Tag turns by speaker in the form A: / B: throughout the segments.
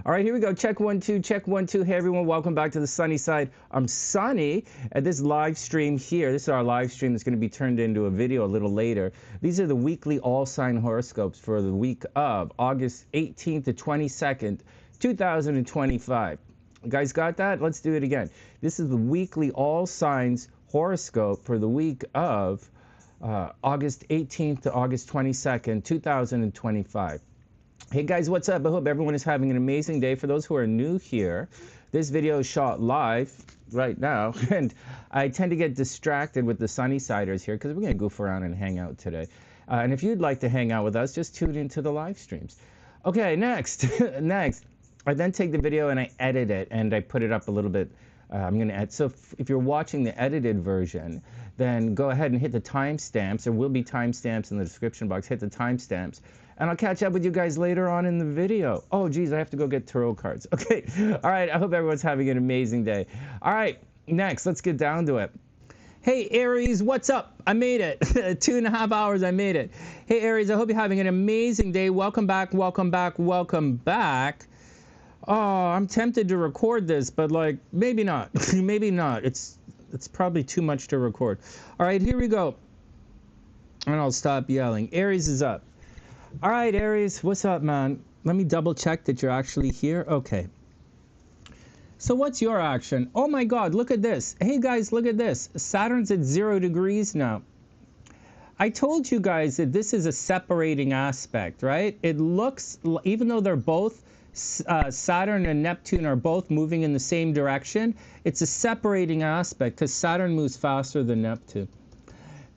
A: All right, here we go. Check 1 2, check 1 2. Hey everyone, welcome back to the sunny side. I'm Sonny at this live stream here. This is our live stream that's going to be turned into a video a little later. These are the weekly all sign horoscopes for the week of August 18th to 22nd, 2025. You guys got that? Let's do it again. This is the weekly all signs horoscope for the week of August 18th to August 22nd, 2025. Hey guys, what's up? I hope everyone is having an amazing day. For those who are new here, this video is shot live right now, and I tend to get distracted with the sunny siders here because we're going to goof around and hang out today. And if you'd like to hang out with us, just tune into the live streams. Okay, next. Next. I then take the video and I edit it and I put it up a little bit. I'm going to add. So if you're watching the edited version, then go ahead and hit the timestamps. There will be timestamps in the description box. Hit the timestamps. And I'll catch up with you guys later on in the video. Oh, geez, I have to go get tarot cards. Okay. All right. I hope everyone's having an amazing day. All right. Next, let's get down to it. Hey, Aries, what's up? I made it. 2.5 hours, I made it. Hey, Aries, I hope you're having an amazing day. Welcome back, welcome back, welcome back. Oh, I'm tempted to record this, but like, maybe not. Maybe not. It's probably too much to record. All right, here we go. And I'll stop yelling. Aries is up. All right, Aries, what's up, man? Let me double check that you're actually here. Okay. So what's your action? Oh my God, look at this. Hey guys, look at this. Saturn's at 0 degrees now. I told you guys that this is a separating aspect, right? It looks, even though they're both, Saturn and Neptune are both moving in the same direction, it's a separating aspect because Saturn moves faster than Neptune.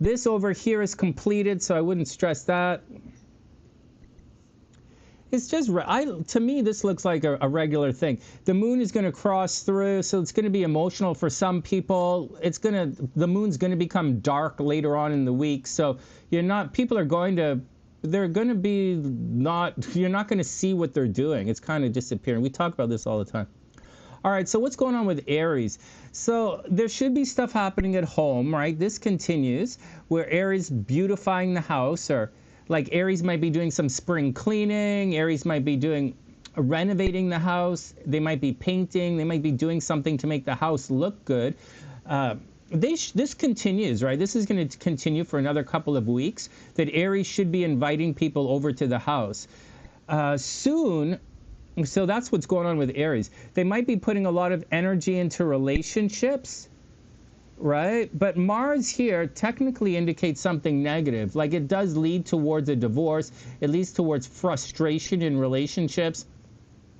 A: This over here is completed, so I wouldn't stress that. It's just, to me, this looks like a regular thing. The moon is going to cross through, so it's going to be emotional for some people. The moon's going to become dark later on in the week, so you're not going to see what they're doing. It's kind of disappearing. We talk about this all the time. All right, so what's going on with Aries? So there should be stuff happening at home, right? This continues, where Aries beautifying the house, or like Aries might be doing some spring cleaning, Aries might be renovating the house, they might be painting, they might be doing something to make the house look good. This continues, right? This is going to continue for another couple of weeks, that Aries should be inviting people over to the house. Soon, so that's what's going on with Aries. They might be putting a lot of energy into relationships, right? But Mars here technically indicates something negative. Like it does lead towards a divorce. It leads towards frustration in relationships.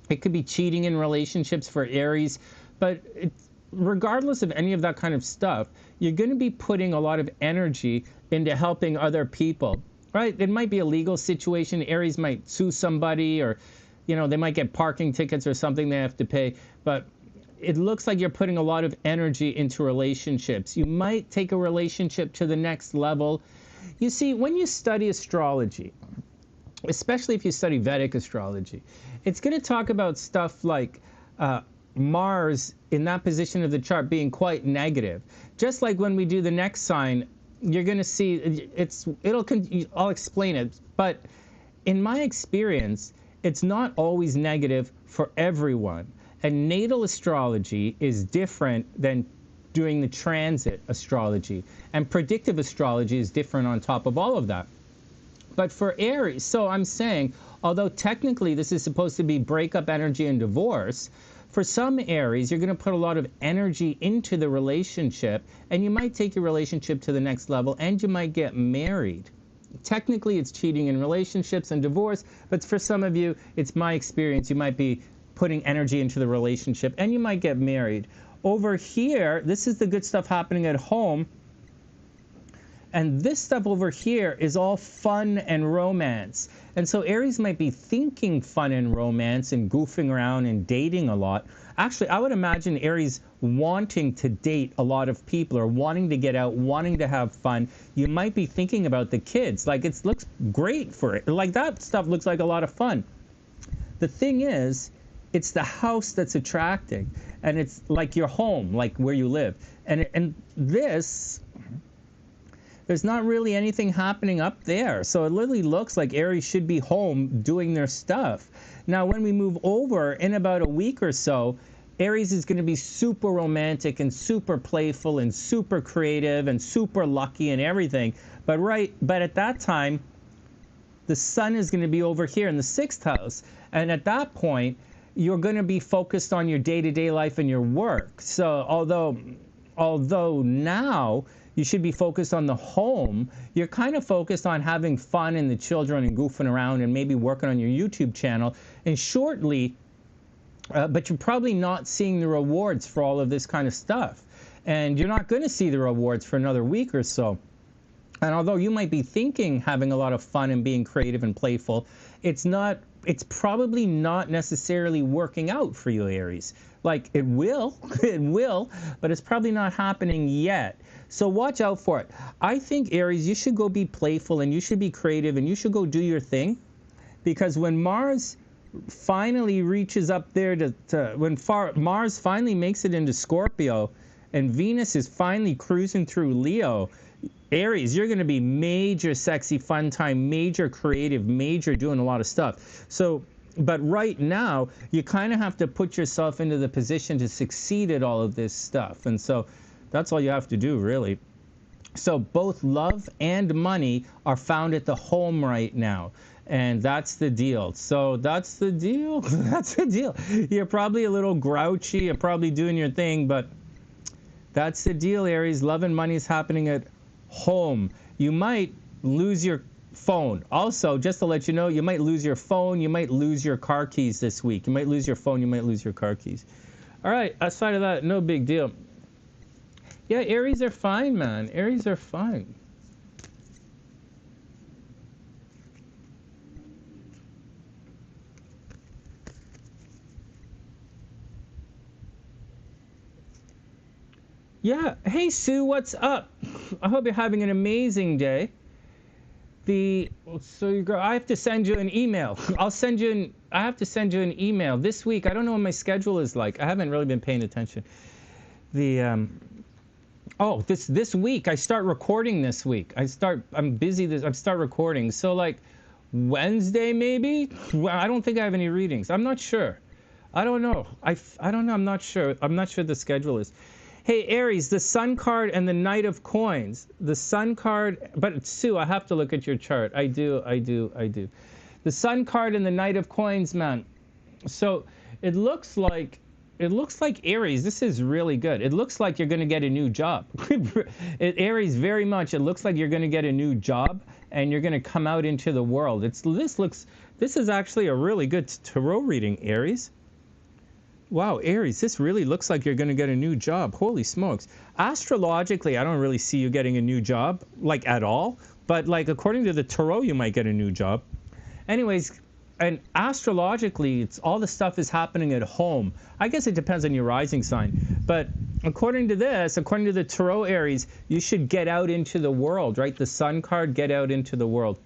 A: It could be cheating in relationships for Aries. But regardless of any of that kind of stuff, you're going to be putting a lot of energy into helping other people, right? It might be a legal situation. Aries might sue somebody, or, you know, they might get parking tickets or something they have to pay. But it looks like you're putting a lot of energy into relationships. You might take a relationship to the next level. You see, when you study astrology, especially if you study Vedic astrology, it's going to talk about stuff like Mars in that position of the chart being quite negative. Just like when we do the next sign, you're going to see I'll explain it. But in my experience, it's not always negative for everyone. And natal astrology is different than doing the transit astrology. And predictive astrology is different on top of all of that. But for Aries, so I'm saying, although technically this is supposed to be breakup energy and divorce, for some Aries, you're going to put a lot of energy into the relationship, and you might take your relationship to the next level, and you might get married. Technically, it's cheating in relationships and divorce, but for some of you, it's my experience, you might be putting energy into the relationship, and you might get married. Over here, this is the good stuff happening at home, and this stuff over here is all fun and romance. And so Aries might be thinking fun and romance and goofing around and dating a lot. Actually, I would imagine Aries wanting to date a lot of people, or wanting to get out, wanting to have fun. You might be thinking about the kids. Like, it looks great for it. Like, that stuff looks like a lot of fun. The thing is, it's the house that's attracting, and it's like your home, like where you live. And this there's not really anything happening up there. So it literally looks like Aries should be home doing their stuff. Now, when we move over in about a week or so, Aries is going to be super romantic and super playful and super creative and super lucky and everything. But at that time, the sun is going to be over here in the 6th house. And at that point, you're going to be focused on your day-to-day life and your work. So although now you should be focused on the home, you're kind of focused on having fun and the children and goofing around and maybe working on your YouTube channel. And shortly, but you're probably not seeing the rewards for all of this kind of stuff. And you're not going to see the rewards for another week or so. And although you might be thinking having a lot of fun and being creative and playful, it's probably not necessarily working out for you, Aries. Like, it will, but it's probably not happening yet. So watch out for it. I think, Aries, you should go be playful and you should be creative and you should go do your thing. Because when Mars finally reaches up there Mars finally makes it into Scorpio and Venus is finally cruising through Leo, Aries, you're going to be major sexy fun time, major creative, major doing a lot of stuff. So, but right now, you kind of have to put yourself into the position to succeed at all of this stuff. And so that's all you have to do, really. So both love and money are found at the home right now. And that's the deal. So that's the deal. That's the deal. You're probably a little grouchy. You're probably doing your thing, but that's the deal, Aries. Love and money is happening at home. You might lose your phone. Also, just to let you know, you might lose your phone. You might lose your car keys this week. You might lose your phone. You might lose your car keys. All right. Outside of that, no big deal. Yeah, Aries are fine, man. Aries are fine. Yeah. Hey, Sue, what's up? I hope you're having an amazing day. I have to send you an email. I have to send you an email this week. I don't know what my schedule is like. I haven't really been paying attention. This week I start recording this week. I'm busy I start recording. So like Wednesday maybe? Well, I don't think I have any readings. I'm not sure. I don't know. I don't know. I'm not sure. I'm not sure the schedule is. Hey, Aries, the Sun card and the Knight of Coins. The Sun card, but Sue, I have to look at your chart. I do. The Sun card and the Knight of Coins, man. So it looks like Aries, this is really good. It looks like you're going to get a new job. Aries, very much, it looks like you're going to get a new job and you're going to come out into the world. This is actually a really good tarot reading, Aries. Wow, Aries, this really looks like you're going to get a new job. Holy smokes. Astrologically, I don't really see you getting a new job, like at all. But like according to the tarot, you might get a new job. Anyways, and astrologically, all the stuff is happening at home. I guess it depends on your rising sign. But according to the tarot, Aries, you should get out into the world, right? The Sun card, get out into the world.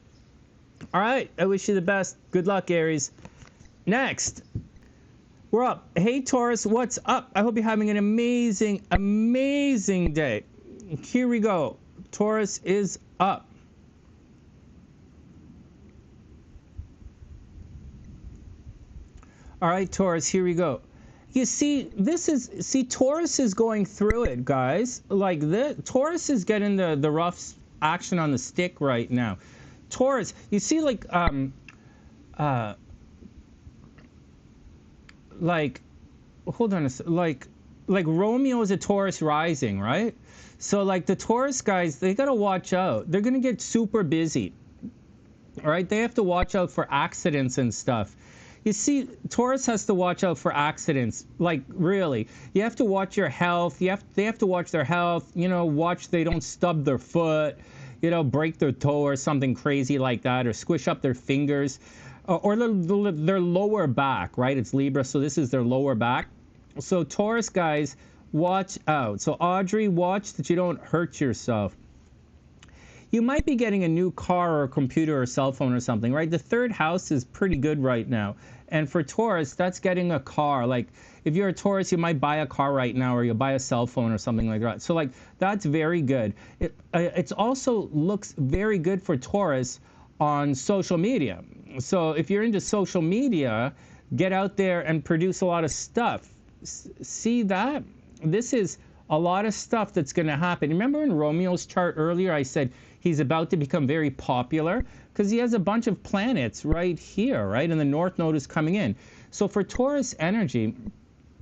A: All right, I wish you the best. Good luck, Aries. Next. We're up. Hey, Taurus, what's up? I hope you're having an amazing, amazing day. Here we go. Taurus is up. All right, Taurus, here we go. You see, Taurus is going through it, guys. Like this, Taurus is getting the rough action on the stick right now. Taurus, you see, hold on a second, like Romeo is a Taurus rising, right? So like the Taurus guys, they got to watch out. They're going to get super busy. All right? They have to watch out for accidents and stuff. You see, Taurus has to watch out for accidents. Like really, you have to watch your health. They have to watch their health, watch they don't stub their foot, break their toe or something crazy like that, or squish up their fingers. Or their lower back, right? It's Libra, so this is their lower back. So Taurus guys, watch out. So Audrey, watch that you don't hurt yourself. You might be getting a new car or a computer or cell phone or something, right? The 3rd house is pretty good right now. And for Taurus, that's getting a car. Like if you're a Taurus, you might buy a car right now, or you'll buy a cell phone or something like that. So like that's very good. It's also looks very good for Taurus on social media. So if you're into social media, get out there and produce a lot of stuff. See that? This is a lot of stuff that's going to happen. Remember in Romeo's chart earlier, I said he's about to become very popular because he has a bunch of planets right here, right? And the North Node is coming in. So for Taurus energy,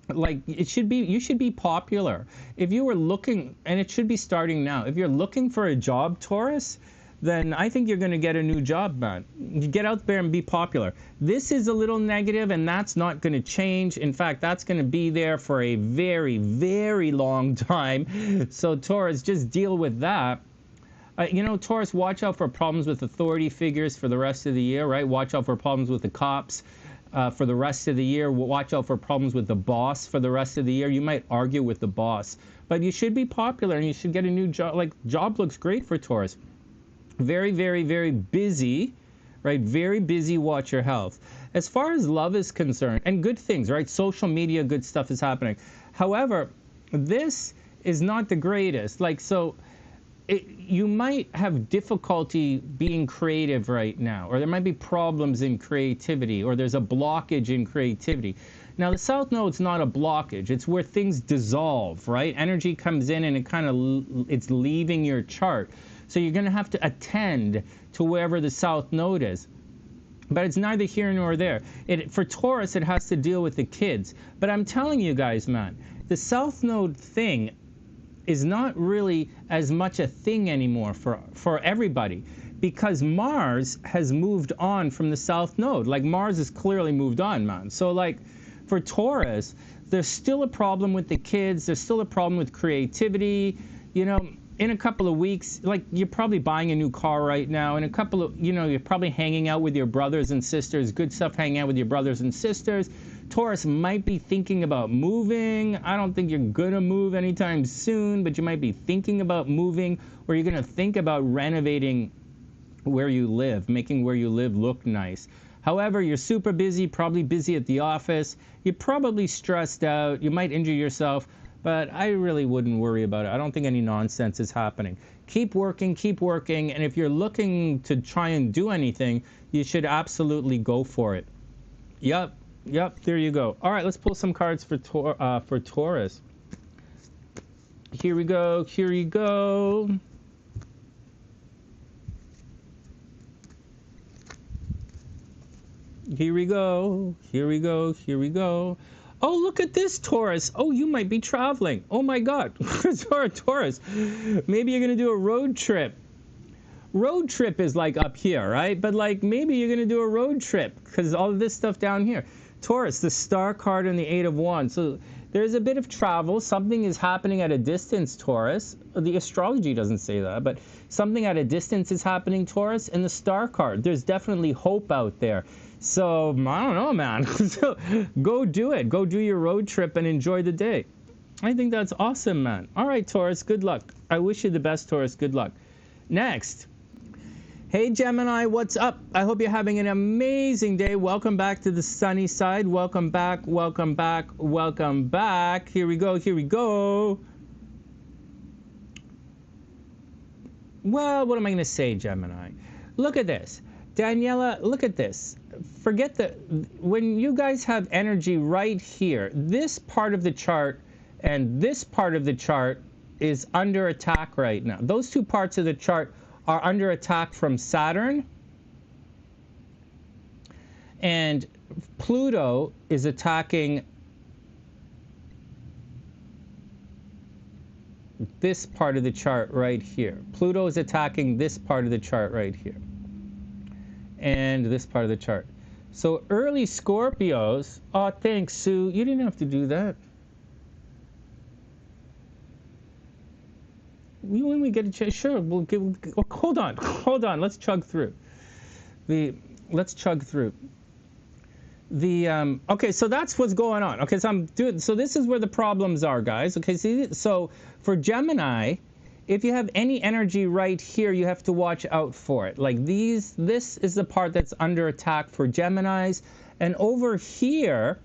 A: like you should be popular. If you were looking, and it should be starting now, if you're looking for a job, Taurus, then I think you're going to get a new job, man. You get out there and be popular. This is a little negative, and that's not going to change. In fact, that's going to be there for a very, very long time. So Taurus, just deal with that. You know, Taurus, watch out for problems with authority figures for the rest of the year, right? Watch out for problems with the cops for the rest of the year. Watch out for problems with the boss for the rest of the year. You might argue with the boss, but you should be popular, and you should get a new job. Like, job looks great for Taurus. Very, very, very busy, right? Very busy. Watch your health. As far as love is concerned, and good things, right? Social media, good stuff is happening. However, this is not the greatest. Like, so you might have difficulty being creative right now, or there might be problems in creativity, or there's a blockage in creativity. Now, the South Node's not a blockage. It's where things dissolve, right? Energy comes in and it's leaving your chart. So you're going to have to attend to wherever the South Node is. But it's neither here nor there. For Taurus, it has to deal with the kids. But I'm telling you guys, man, the South Node thing is not really as much a thing anymore for everybody, because Mars has moved on from the South Node. Like, Mars has clearly moved on, man. So, like, for Taurus, there's still a problem with the kids. There's still a problem with creativity. You know, in a couple of weeks, like, you're probably buying a new car right now. In a couple of, you know, you're probably hanging out with your brothers and sisters. Good stuff, hanging out with your brothers and sisters. Taurus might be thinking about moving. I don't think you're going to move anytime soon, but you might be thinking about moving, or you're going to think about renovating where you live, making where you live look nice. However, you're super busy, probably busy at the office. You're probably stressed out. You might injure yourself. But I really wouldn't worry about it. I don't think any nonsense is happening. Keep working, and if you're looking to try and do anything, you should absolutely go for it. Yep, there you go. All right, let's pull some cards for Taurus. Here we go. Here we go. Oh, look at this, Taurus. Oh, you might be traveling. Oh, my God. Taurus, maybe you're going to do a road trip. Road trip is like up here, right? But like maybe you're going to do a road trip because all of this stuff down here. Taurus, the star card and the 8 of Wands. So there's a bit of travel. Something is happening at a distance, Taurus. The astrology doesn't say that, but something at a distance is happening, Taurus. And the star card, there's definitely hope out there. So, I don't know, man. So, go do it. Go do your road trip and enjoy the day. I think that's awesome, man. All right, Taurus, good luck. I wish you the best, Taurus. Good luck. Next. Hey, Gemini, what's up? I hope you're having an amazing day. Welcome back to the sunny side. Welcome back, welcome back, welcome back. Here we go, here we go. Well, what am I going to say, Gemini? Look at this. Daniela, look at this. Forget when you guys have energy right here, this part of the chart and this part of the chart is under attack right now. Those two parts of the chart are under attack from Saturn, and Pluto is attacking this part of the chart right here. Pluto is attacking this part of the chart right here, and this part of the chart. So early Scorpios, oh, thanks, Sue. You didn't have to do that. When we get a chance, sure, we'll give. Oh, hold on. Let's chug through. Let's chug through. Okay, so that's what's going on. Okay, so this is where the problems are, guys. Okay, so for Gemini, if you have any energy right here, you have to watch out for it. Like this is the part that's under attack for Geminis, And over here,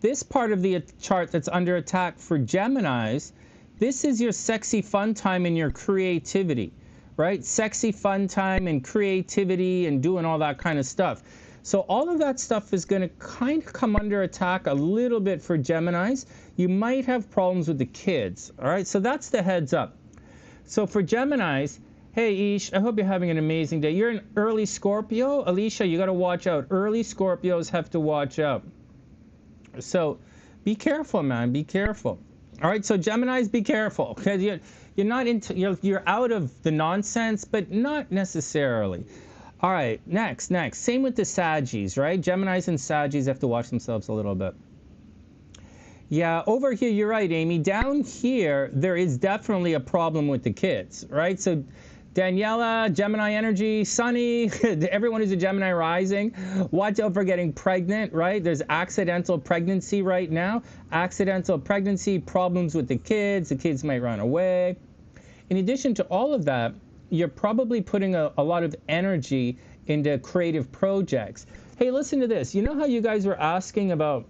A: this part of the chart that's under attack for Geminis, this is your sexy fun time and your creativity, right? Sexy fun time and creativity and doing all that kind of stuff. So all of that stuff is going to kind of come under attack a little bit for Geminis. You might have problems with the kids, all right? So that's the heads up. So for Geminis, hey, Ish, I hope you're having an amazing day. You're an early Scorpio. Alicia, you got to watch out. Early Scorpios have to watch out. So be careful, man. Be careful. All right, so Geminis, be careful. Because you're not into, you're out of the nonsense, but not necessarily. All right, next. Same with the Saggies, right? Geminis and Saggies have to watch themselves a little bit. Yeah, over here, you're right, Amy. Down here, there is definitely a problem with the kids, right? So Daniela, Gemini energy, Sonny, everyone who's a Gemini rising, watch out for getting pregnant, right? There's accidental pregnancy right now. Accidental pregnancy, problems with the kids might run away. In addition to all of that, you're probably putting a lot of energy into creative projects. Hey, listen to this. You know how you guys were asking about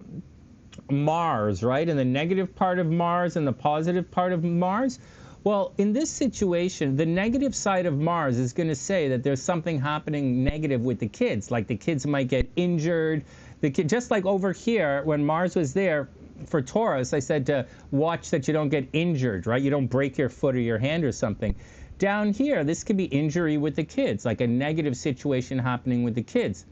A: Mars, right? And the negative part of Mars and the positive part of Mars? Well, in this situation, the negative side of Mars is going to say that there's something happening negative with the kids. Like the kids might get injured. Just like over here, when Mars was there for Taurus, I said to watch that you don't get injured, right? You don't break your foot or your hand or something. Down here, this could be injury with the kids, like a negative situation happening with the kids.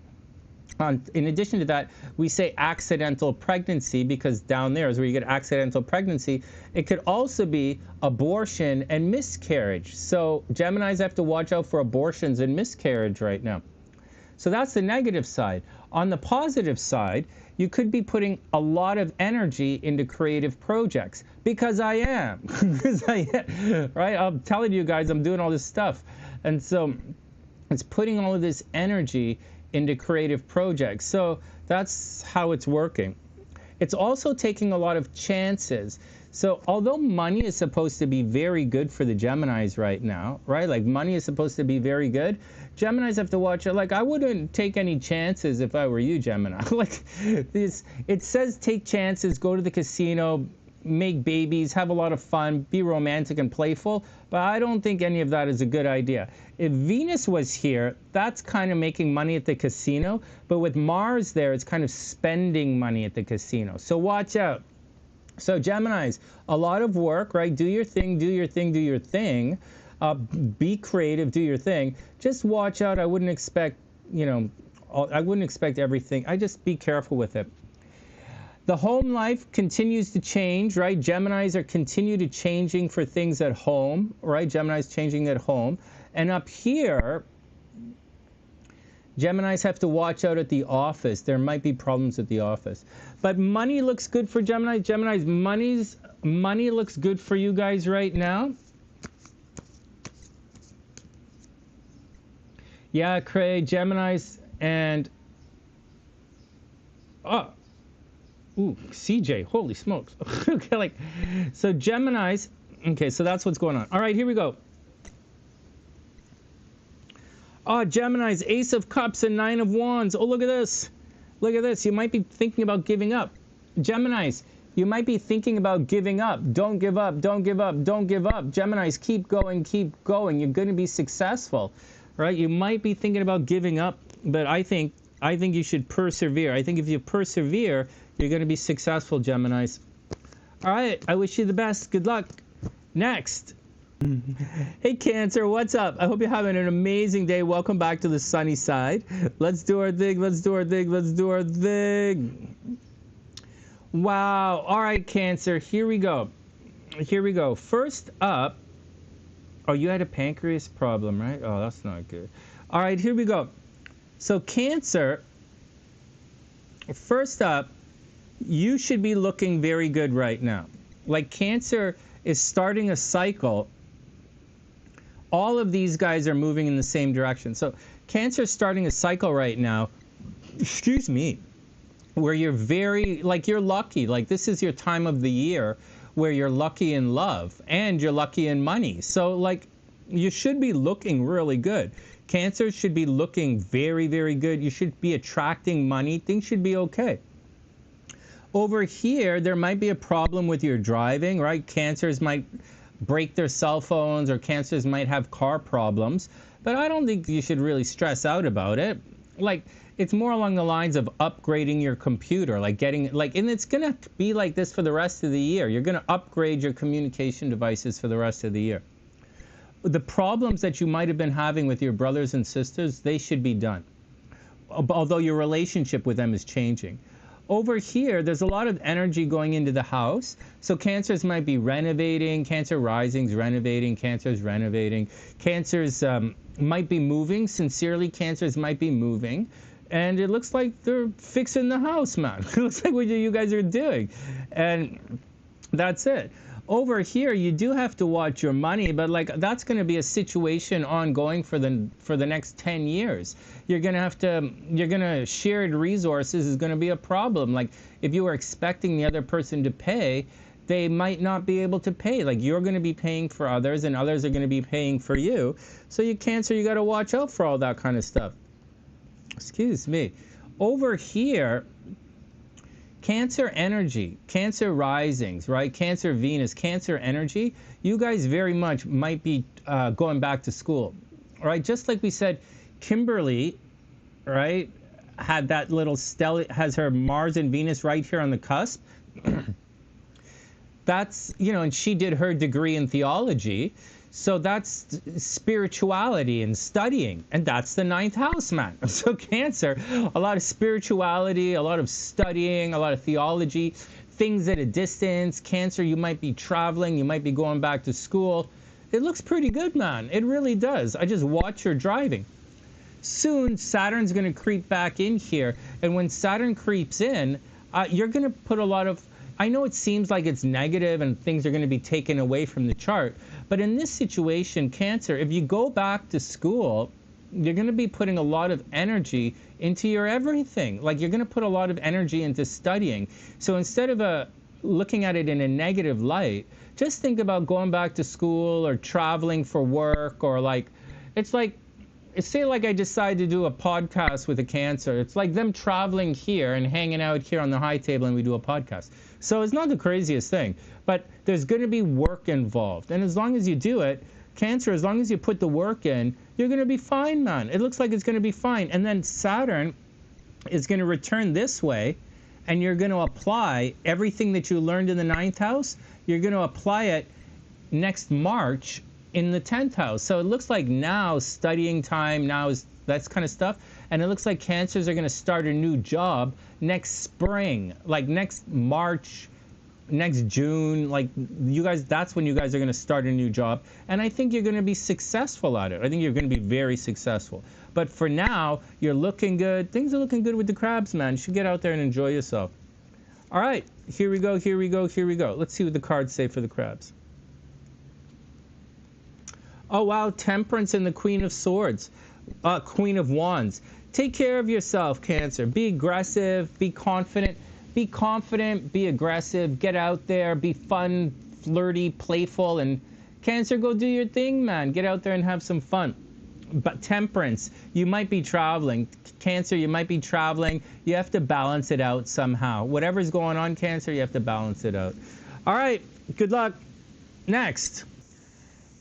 A: In addition to that, we say accidental pregnancy because down there is where you get accidental pregnancy. It could also be abortion and miscarriage. So Geminis have to watch out for abortions and miscarriage right now. So that's the negative side. On the positive side, you could be putting a lot of energy into creative projects because I am. Because I am, right? I'm telling you guys, I'm doing all this stuff. And so it's putting all of this energy into creative projects. So that's how it's working. It's also taking a lot of chances. So although money is supposed to be very good for the Geminis right now, right? Like money is supposed to be very good. Geminis have to watch it. Like I wouldn't take any chances if I were you, Gemini. Like this, it says take chances, go to the casino, make babies, have a lot of fun, be romantic and playful. But I don't think any of that is a good idea. If Venus was here, that's kind of making money at the casino. But with Mars there, it's kind of spending money at the casino. So watch out. So Geminis, a lot of work, right? Do your thing, do your thing, do your thing. Be creative, do your thing. Just watch out. I wouldn't expect, I wouldn't expect everything. I just be careful with it. The home life continues to change, right? Geminis are continue to changing for things at home, right? Geminis changing at home. And up here, Geminis have to watch out at the office. There might be problems at the office. But money looks good for Geminis. Geminis, money looks good for you guys right now. Yeah, Craig, Geminis and... Ooh, CJ, holy smokes. Okay, so Geminis, okay, so that's what's going on. All right, here we go. Oh, Geminis, Ace of Cups and Nine of Wands. Oh, look at this. Look at this. You might be thinking about giving up. Geminis, you might be thinking about giving up. Don't give up, don't give up, don't give up. Geminis, keep going, keep going. You're going to be successful, right? You might be thinking about giving up, but I think you should persevere. I think if you persevere, you're going to be successful, Geminis. All right, I wish you the best. Good luck. Next. Hey, Cancer, what's up? I hope you're having an amazing day. Welcome back to the sunny side. Let's do our thing. Let's do our thing. Let's do our thing. Wow. All right, Cancer, here we go. Here we go. First up, oh, you had a pancreas problem, right? Oh, that's not good. All right, here we go. So, Cancer, first up, you should be looking very good right now. Like Cancer is starting a cycle. All of these guys are moving in the same direction. So Cancer is starting a cycle right now, excuse me, where you're very, like you're lucky. Like this is your time of the year where you're lucky in love and you're lucky in money. So like you should be looking really good. Cancer should be looking very, very good. You should be attracting money. Things should be okay. Over here, there might be a problem with your driving, right? Cancers might break their cell phones, or cancers might have car problems. But I don't think you should really stress out about it. Like, it's more along the lines of upgrading your computer, like getting, like, and it's going to be like this for the rest of the year. You're going to upgrade your communication devices for the rest of the year. The problems that you might have been having with your brothers and sisters, they should be done. Although your relationship with them is changing. Over here, there's a lot of energy going into the house. So Cancers might be renovating, Cancer risings renovating, Cancers renovating. Cancers might be moving. Sincerely, Cancers might be moving. And it looks like they're fixing the house, man. It looks like what you guys are doing. And that's it. Over here, you do have to watch your money, but like that's going to be a situation ongoing for the next 10 years. You're going to shared resources is going to be a problem. Like if you were expecting the other person to pay, they might not be able to pay. Like you're going to be paying for others and others are going to be paying for you. So you Cancer, you got to watch out for all that kind of stuff. Excuse me. Over here, Cancer energy, Cancer risings, right? Cancer Venus, Cancer energy. You guys very much might be going back to school, right? Just like we said, Kimberly, right, had that little has her Mars and Venus right here on the cusp. That's, you know, and she did her degree in theology. So that's spirituality and studying, and that's the 9th house, man. So Cancer, a lot of spirituality, a lot of studying, a lot of theology, things at a distance. Cancer, you might be traveling, you might be going back to school. It looks pretty good, man. It really does. I just watch your driving. Soon, Saturn's going to creep back in here, and when Saturn creeps in, you're going to put a lot of, I know it seems like it's negative and things are going to be taken away from the chart, but in this situation, Cancer, if you go back to school, you're going to be putting a lot of energy into your everything. Like you're going to put a lot of energy into studying. So instead of looking at it in a negative light, just think about going back to school or traveling for work, or like, it's like, say like I decide to do a podcast with a Cancer. It's like them traveling here and hanging out here on the high table and we do a podcast. So it's not the craziest thing, but there's going to be work involved. And as long as you do it, Cancer, as long as you put the work in, you're going to be fine, man. It looks like it's going to be fine. And then Saturn is going to return this way, and you're going to apply everything that you learned in the 9th house. You're going to apply it next March in the 10th house. So it looks like now studying time, now is that kind of stuff. And it looks like Cancers are going to start a new job next spring, like next March, next June. Like you guys, that's when you guys are going to start a new job. And I think you're going to be successful at it. I think you're going to be very successful. But for now, you're looking good. Things are looking good with the crabs, man. You should get out there and enjoy yourself. All right, here we go, here we go, here we go. Let's see what the cards say for the crabs. Oh, wow, Temperance and the Queen of Swords. Queen of Wands. Take care of yourself, Cancer. Be aggressive, be confident, be aggressive, get out there, be fun, flirty, playful, and Cancer, go do your thing, man. Get out there and have some fun. But Temperance, you might be traveling. Cancer, you might be traveling. You have to balance it out somehow. Whatever's going on, Cancer, you have to balance it out. All right, good luck. Next.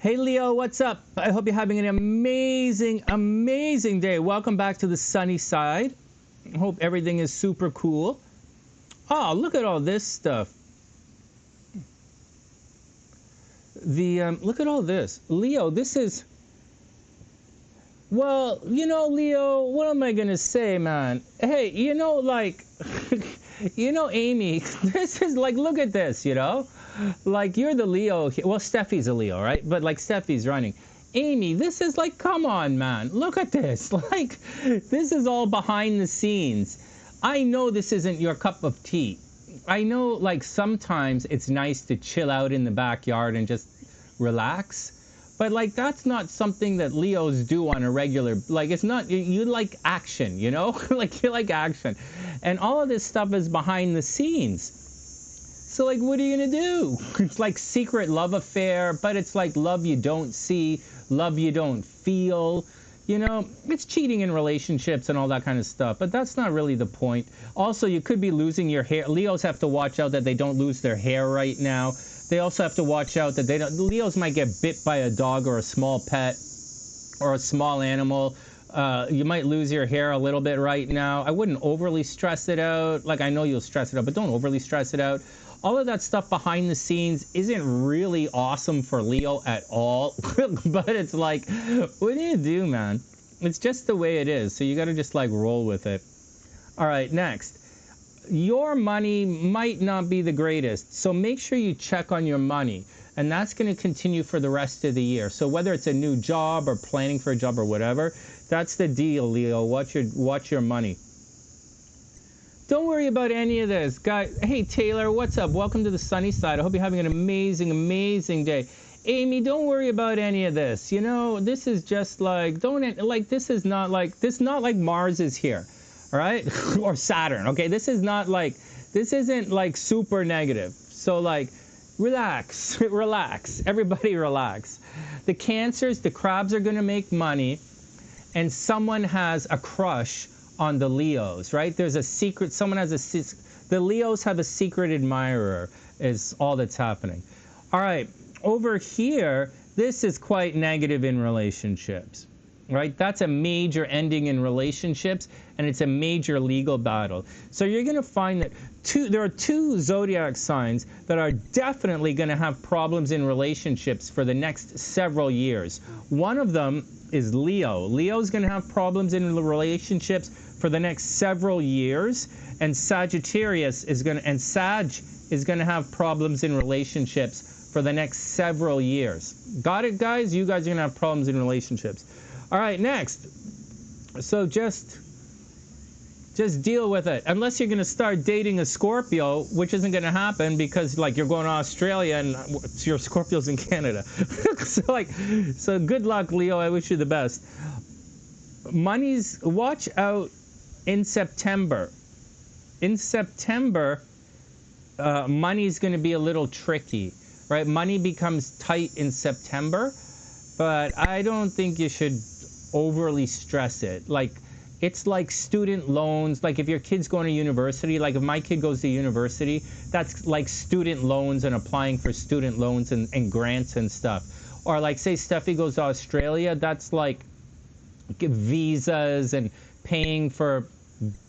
A: Hey Leo, what's up? I hope you're having an amazing, amazing day. Welcome back to the sunny side. I hope everything is super cool. Oh, look at all this stuff. Look at all this. Leo, this is, well, you know, Leo, what am I going to say, man? Hey, you know, like, you know, Amy, this is like, look at this, you know? Like, you're the Leo. Well, Steffi's a Leo, right? But, like, Steffi's running. Amy, this is like, come on, man. Look at this. Like, this is all behind the scenes. I know this isn't your cup of tea. I know, like, sometimes it's nice to chill out in the backyard and just relax. But, like, that's not something that Leos do on a regular, like, it's not, you like action, you know? Like, you like action. And all of this stuff is behind the scenes. So, like, what are you going to do? It's like secret love affair, but it's like love you don't see, love you don't feel. You know, it's cheating in relationships and all that kind of stuff, but that's not really the point. Also, you could be losing your hair. Leos have to watch out that they don't lose their hair right now. They also have to watch out that Leos might get bit by a dog or a small pet or a small animal. You might lose your hair a little bit right now. I wouldn't overly stress it out. Like, I know you'll stress it out, but don't overly stress it out. All of that stuff behind the scenes isn't really awesome for Leo at all. But it's like, what do you do, man? It's just the way it is. So you got to just like roll with it. All right, next. Your money might not be the greatest. So make sure you check on your money. And that's going to continue for the rest of the year. So whether it's a new job or planning for a job or whatever, that's the deal, Leo. Watch your money. Don't worry about any of this. Guys, hey, Taylor, what's up? Welcome to the sunny side. I hope you're having an amazing, amazing day. Amy, don't worry about any of this. You know, this is just like, this is not like Mars is here, all right? Or Saturn, okay? This isn't like super negative. So like, relax, relax. Everybody relax. The Cancers, the Crabs are going to make money, and someone has a crush on the Leos, right? There's a secret, the Leos have a secret admirer is all that's happening. All right, over here, this is quite negative in relationships, right? That's a major ending in relationships, and it's a major legal battle. So you're going to find that there are two zodiac signs that are definitely going to have problems in relationships for the next several years. One of them is Leo. Leo's going to have problems in relationships for the next several years, and Sagittarius is going to have problems in relationships for the next several years. Got it, guys? You guys are going to have problems in relationships. All right, next. So just deal with it. Unless you're going to start dating a Scorpio, which isn't going to happen because like you're going to Australia and your Scorpio's in Canada. So good luck, Leo. I wish you the best. Watch out in September. In September, money's going to be a little tricky, right? Money becomes tight in September, but I don't think you should overly stress it. Like, it's like student loans. Like if your kid's going to university, like if my kid goes to university, that's like student loans and applying for student loans and grants and stuff. Or like say Steffi goes to Australia, that's like visas and paying for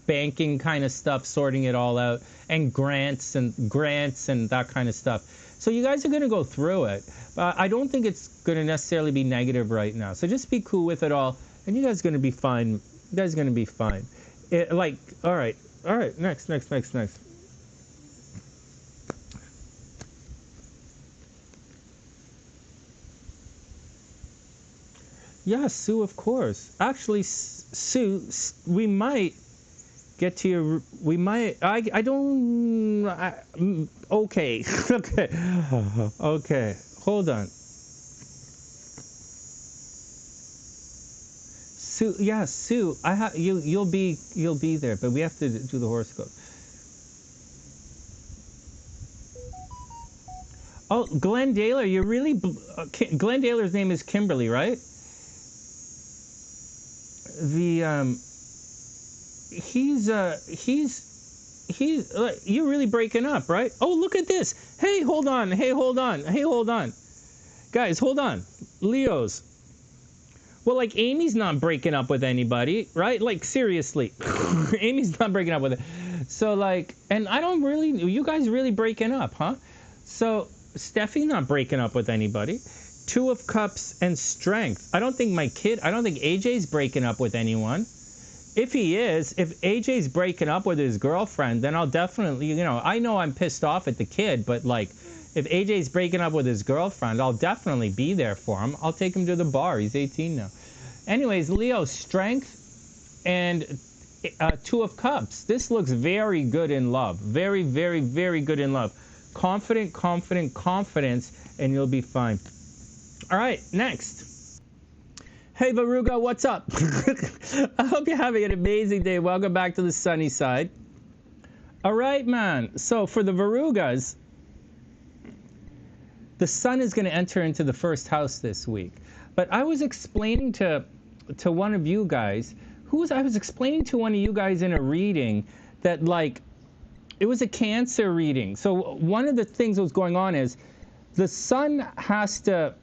A: banking kind of stuff, sorting it all out, and grants and that kind of stuff. So you guys are going to go through it. I don't think it's going to necessarily be negative right now. So just be cool with it all, and you guys are going to be fine. You guys are going to be fine. All right. Next. Yeah, Sue, of course. Actually, Sue, we might get to your. We might. Okay. Okay. Hold on. Sue, yeah, Sue. You'll be there, but we have to do the horoscope. Oh, Glenn Daler, you're really. Glenn Daler's name is Kimberly, right? You're really breaking up, right? Oh, look at this. Hey, hold on. Guys, hold on. Leos. Well, like, Amy's not breaking up with anybody, right? Like, seriously. Amy's not breaking up with it. So, like, and you guys really breaking up, huh? So, Steffi's not breaking up with anybody. Two of Cups and Strength. I don't think AJ's breaking up with anyone. If AJ's breaking up with his girlfriend, then I'll definitely, I know I'm pissed off at the kid, but like, if AJ's breaking up with his girlfriend, I'll definitely be there for him. I'll take him to the bar. He's 18 now. Anyways, Leo, Strength and Two of Cups. This looks very good in love. Very, very, very good in love. Confidence, and you'll be fine. All right, next. Hey, Varuga, what's up? I hope you're having an amazing day. Welcome back to the sunny side. All right, man. So for the Varugas, the sun is going to enter into the first house this week. But I was explaining to to one of you guys. I was explaining to one of you guys in a reading that, like, it was a Cancer reading. So one of the things that was going on is the sun has to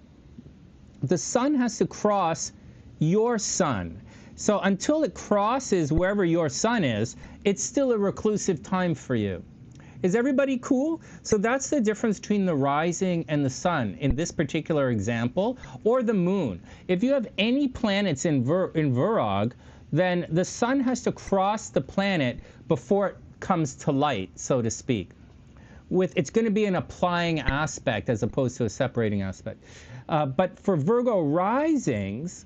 A: cross your sun. So until it crosses wherever your sun is, it's still a reclusive time for you. Is everybody cool? So that's the difference between the rising and the sun in this particular example, or the moon. If you have any planets in Virog, then the sun has to cross the planet before it comes to light, so to speak. It's going to be an applying aspect as opposed to a separating aspect. But for Virgo risings,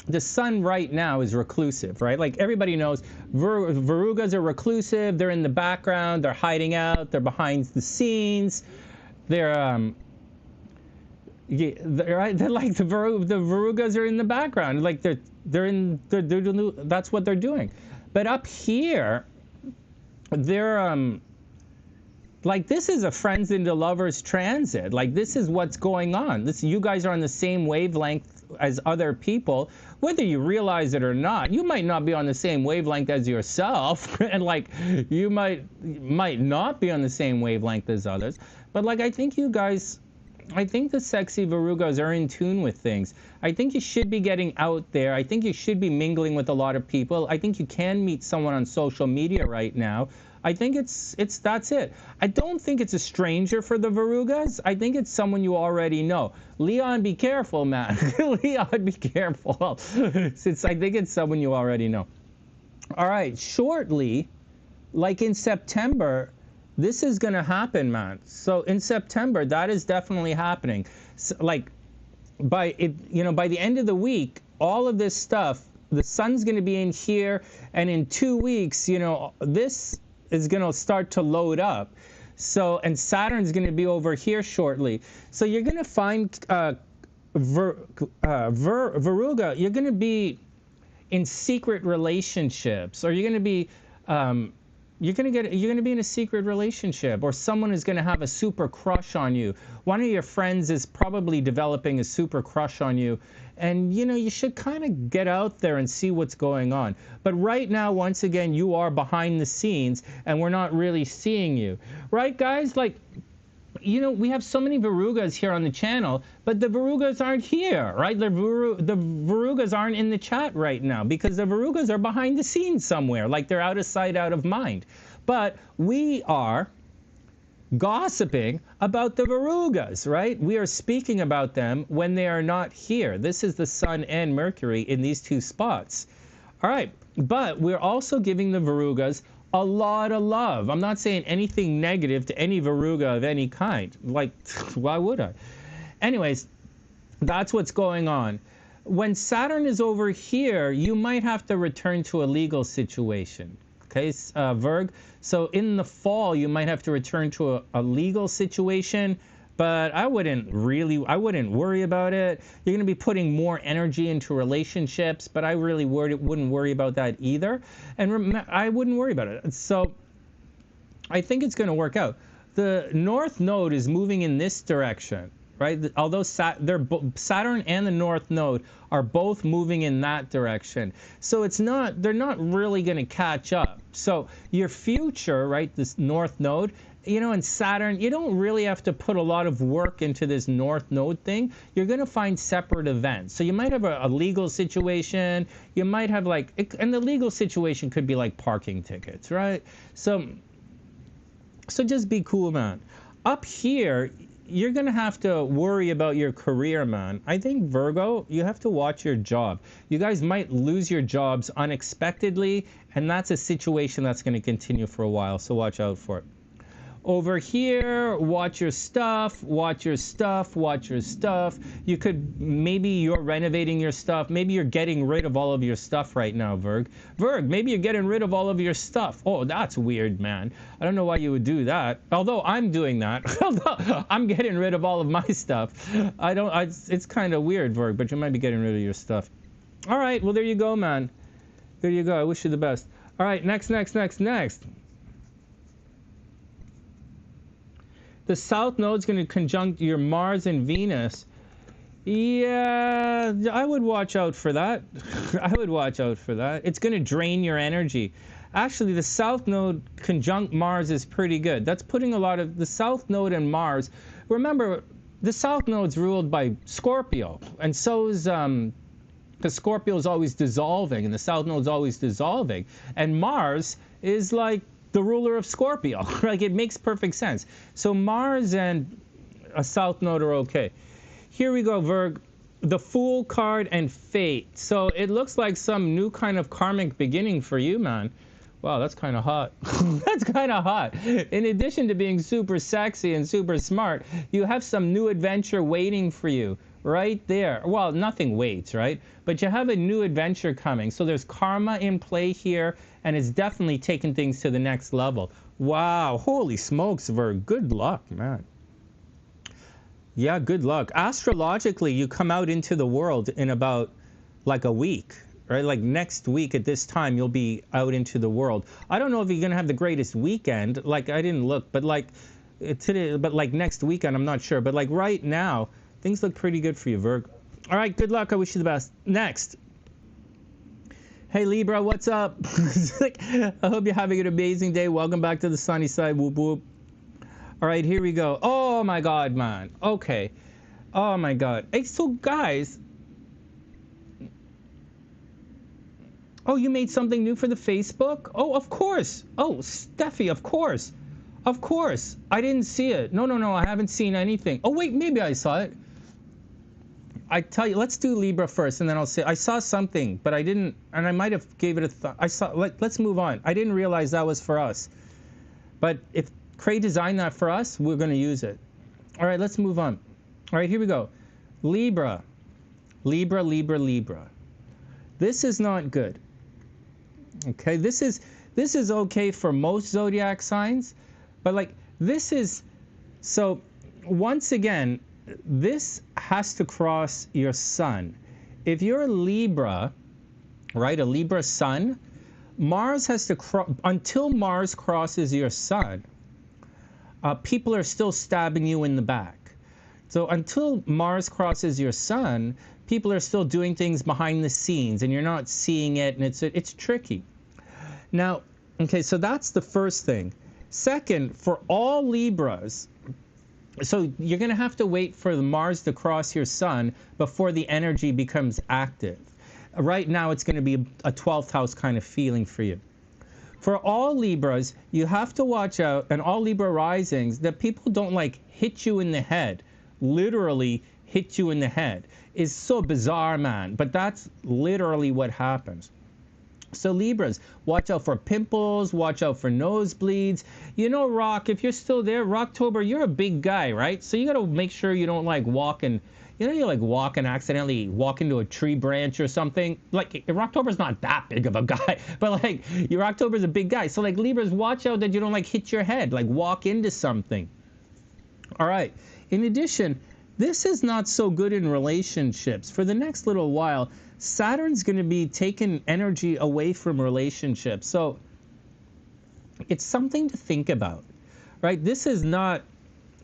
A: the sun right now is reclusive, right? Like everybody knows, Verugas are reclusive. They're in the background. They're hiding out. They're behind the scenes. They're like the Verugas are in the background. Like they're that's what they're doing. But up here, they're like, this is a friends into lovers transit. Like, this is what's going on. You guys are on the same wavelength as other people, whether you realize it or not. You might not be on the same wavelength as yourself, and like, you might not be on the same wavelength as others. But like, I think the sexy Verugas are in tune with things. I think you should be getting out there. I think you should be mingling with a lot of people. I think you can meet someone on social media right now. I think that's it. I don't think it's a stranger for the Verugas. I think it's someone you already know. Leon, be careful, man. Leon, be careful. Since I think it's someone you already know. All right, shortly, like in September, this is going to happen, man. So in September, that is definitely happening. So, like, by the end of the week, all of this stuff, the sun's going to be in here, and in 2 weeks, this is going to start to load up. So, and Saturn's going to be over here shortly. So you're going to find Veruga, you're going to be in secret relationships, or you're going to be you're going to be in a secret relationship, or someone is going to have a super crush on you. One of your friends is probably developing a super crush on you, and you should kind of get out there and see what's going on. But right now, once again, you are behind the scenes, and we're not really seeing you. Right, guys? Like, we have so many Verugas here on the channel, but the Verugas aren't here, right? The Verugas aren't in the chat right now because the Verugas are behind the scenes somewhere, like they're out of sight, out of mind. But we are gossiping about the Verugas, right? We are speaking about them when they are not here. This is the Sun and Mercury in these two spots. All right, but we're also giving the Verugas a lot of love. I'm not saying anything negative to any Veruga of any kind. Like, why would I? Anyways, that's what's going on. When Saturn is over here, you might have to return to a legal situation. Okay, Virg? So in the fall, you might have to return to a legal situation, but I wouldn't worry about it. You're going to be putting more energy into relationships, but I really wouldn't worry about that either. And I wouldn't worry about it. So I think it's going to work out. The North Node is moving in this direction, right? Although Saturn and the North Node are both moving in that direction. So they're not really going to catch up. So your future, right, this North Node, and Saturn, you don't really have to put a lot of work into this North Node thing. You're going to find separate events. So you might have a legal situation. You might have and the legal situation could be like parking tickets, right? So just be cool, man. Up here, you're going to have to worry about your career, man. I think, Virgo, you have to watch your job. You guys might lose your jobs unexpectedly, and that's a situation that's going to continue for a while, so watch out for it. Over here, watch your stuff, watch your stuff, watch your stuff. Maybe you're renovating your stuff. Maybe you're getting rid of all of your stuff right now, Virg. Virg, maybe you're getting rid of all of your stuff. Oh, that's weird, man. I don't know why you would do that. Although I'm doing that. I'm getting rid of all of my stuff. It's kind of weird, Virg, but you might be getting rid of your stuff. All right, well, there you go, man. There you go. I wish you the best. All right, next. The South Node's going to conjunct your Mars and Venus Yeah, I would watch out for that. I would watch out for that. It's going to drain your energy. Actually, the South Node conjunct Mars is pretty good. That's putting a lot of the South Node and Mars. Remember, the South Node's ruled by Scorpio, and so is because Scorpio is always dissolving, and the South Node's always dissolving, and Mars is like the ruler of Scorpio. Like, it makes perfect sense. So Mars and a South Node are okay. Here we go, Virg. The Fool card and Fate. So it looks like some new kind of karmic beginning for you, man. Wow, that's kind of hot. That's kind of hot. In addition to being super sexy and super smart, you have some new adventure waiting for you right there. Well, nothing waits, right? But you have a new adventure coming. So there's karma in play here, and it's definitely taking things to the next level. Wow, holy smokes, Virg. Good luck, man. Yeah, good luck. Astrologically, you come out into the world in about like a week, right? Like next week at this time, you'll be out into the world. I don't know if you're going to have the greatest weekend. Like, I didn't look, but like today, but like next weekend, I'm not sure. But like right now, things look pretty good for you, Virg. All right, good luck. I wish you the best. Next. Hey, Libra, what's up? I hope you're having an amazing day. Welcome back to the sunny side. Whoop, whoop. All right, here we go. Oh, my God, man. Okay. Oh, my God. Hey, so, guys. Oh, you made something new for the Facebook? Oh, of course. Oh, Steffi, of course. Of course. I didn't see it. No, no, no. I haven't seen anything. Oh, wait, maybe I saw it. I tell you, let's do Libra first, and then I'll say, I saw something, but I didn't, and I might have gave it a thought. I saw, let's move on. I didn't realize that was for us. But if Cray designed that for us, we're going to use it. All right, let's move on. All right, here we go. Libra. Libra, Libra, Libra. This is not good. Okay, this is okay for most zodiac signs, but like this is, so once again, this has to cross your sun. If you're a Libra, right, a Libra sun, Mars has to cross, until Mars crosses your sun, people are still stabbing you in the back. So until Mars crosses your sun, people are still doing things behind the scenes, and you're not seeing it, and it's tricky. Now, okay, so that's the first thing. Second, for all Libras, so you're going to have to wait for the Mars to cross your sun before the energy becomes active. Right now, it's going to be a 12th house kind of feeling for you. For all Libras, you have to watch out, and all Libra risings, that people don't like hit you in the head, literally hit you in the head. It's so bizarre, man, but that's literally what happens. So Libras, watch out for pimples, watch out for nosebleeds. You know, Rock, if you're still there, Rocktober, you're a big guy, right? So you got to make sure you don't like walk and, you know, you like walk and accidentally walk into a tree branch or something. Like, Rocktober's not that big of a guy, but like, your Rocktober's a big guy. So like, Libras, watch out that you don't like hit your head, like walk into something. All right. In addition, this is not so good in relationships. For the next little while, Saturn's going to be taking energy away from relationships. So it's something to think about, right? This is not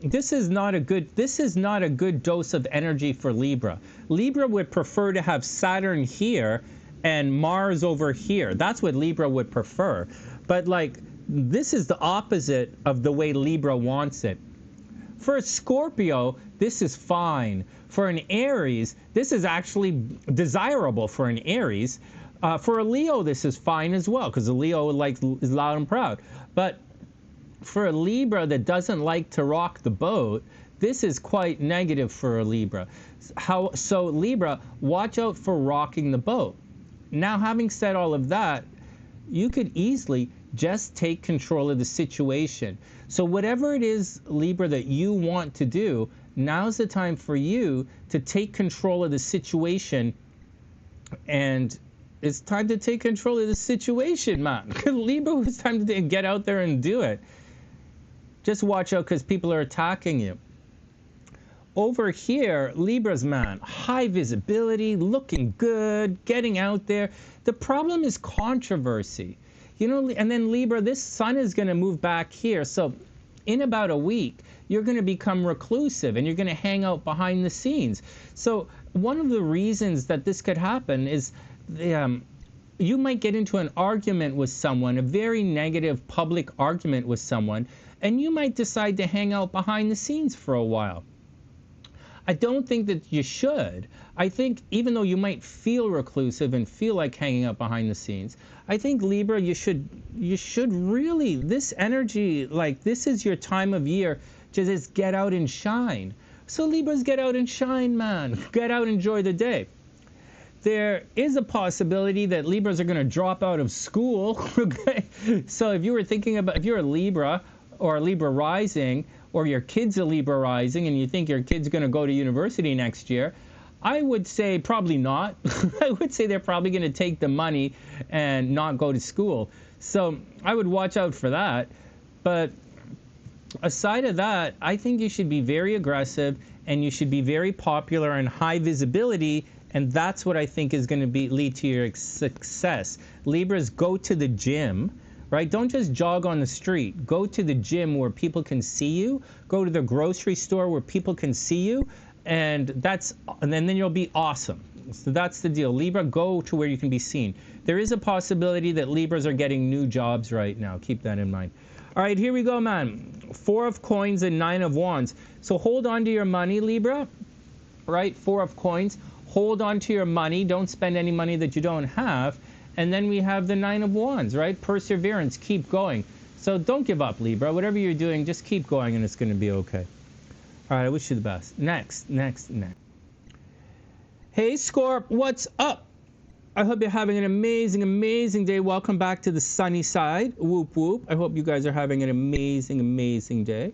A: a good dose of energy for Libra. Libra would prefer to have Saturn here and Mars over here. That's what Libra would prefer. But like, this is the opposite of the way Libra wants it. For a Scorpio, this is fine. For an Aries, this is actually desirable for an Aries. For a Leo, this is fine as well, because a Leo is loud and proud. But for a Libra that doesn't like to rock the boat, this is quite negative for a Libra. So Libra, watch out for rocking the boat. Now, having said all of that, you could easily just take control of the situation. So whatever it is, Libra, that you want to do, now's the time for you to take control of the situation. And it's time to take control of the situation, man. Libra, it's time to get out there and do it. Just watch out, because people are attacking you. Over here, Libras, man, high visibility, looking good, getting out there. The problem is controversy. You know, and then Libra, this sun is going to move back here. So in about a week, you're going to become reclusive and you're going to hang out behind the scenes. So one of the reasons that this could happen is you might get into an argument with someone, a very negative public argument with someone, and you might decide to hang out behind the scenes for a while. I don't think that you should. I think even though you might feel reclusive and feel like hanging out behind the scenes, I think, Libra, you should really, this energy, like, this is your time of year to just get out and shine. So Libras, get out and shine, man. Get out and enjoy the day. There is a possibility that Libras are going to drop out of school. Okay? So if you were thinking about, if you're a Libra or a Libra rising, or your kid's a Libra rising and you think your kid's going to go to university next year, I would say probably not. I would say they're probably going to take the money and not go to school. So I would watch out for that. But aside of that, I think you should be very aggressive and you should be very popular and high visibility, and that's what I think is going to lead to your success. Libras, go to the gym. Right? Don't just jog on the street. Go to the gym where people can see you. Go to the grocery store where people can see you. And then you'll be awesome. So that's the deal. Libra, go to where you can be seen. There is a possibility that Libras are getting new jobs right now. Keep that in mind. All right, here we go, man. 4 of coins and 9 of wands. So hold on to your money, Libra. Right? 4 of coins. Hold on to your money. Don't spend any money that you don't have. And then we have the 9 of wands, right? Perseverance, keep going. So don't give up, Libra. Whatever you're doing, just keep going and it's going to be okay. All right, I wish you the best. Next. Hey, Scorp, what's up? I hope you're having an amazing, amazing day. Welcome back to the sunny side. Whoop, whoop. I hope you guys are having an amazing, amazing day.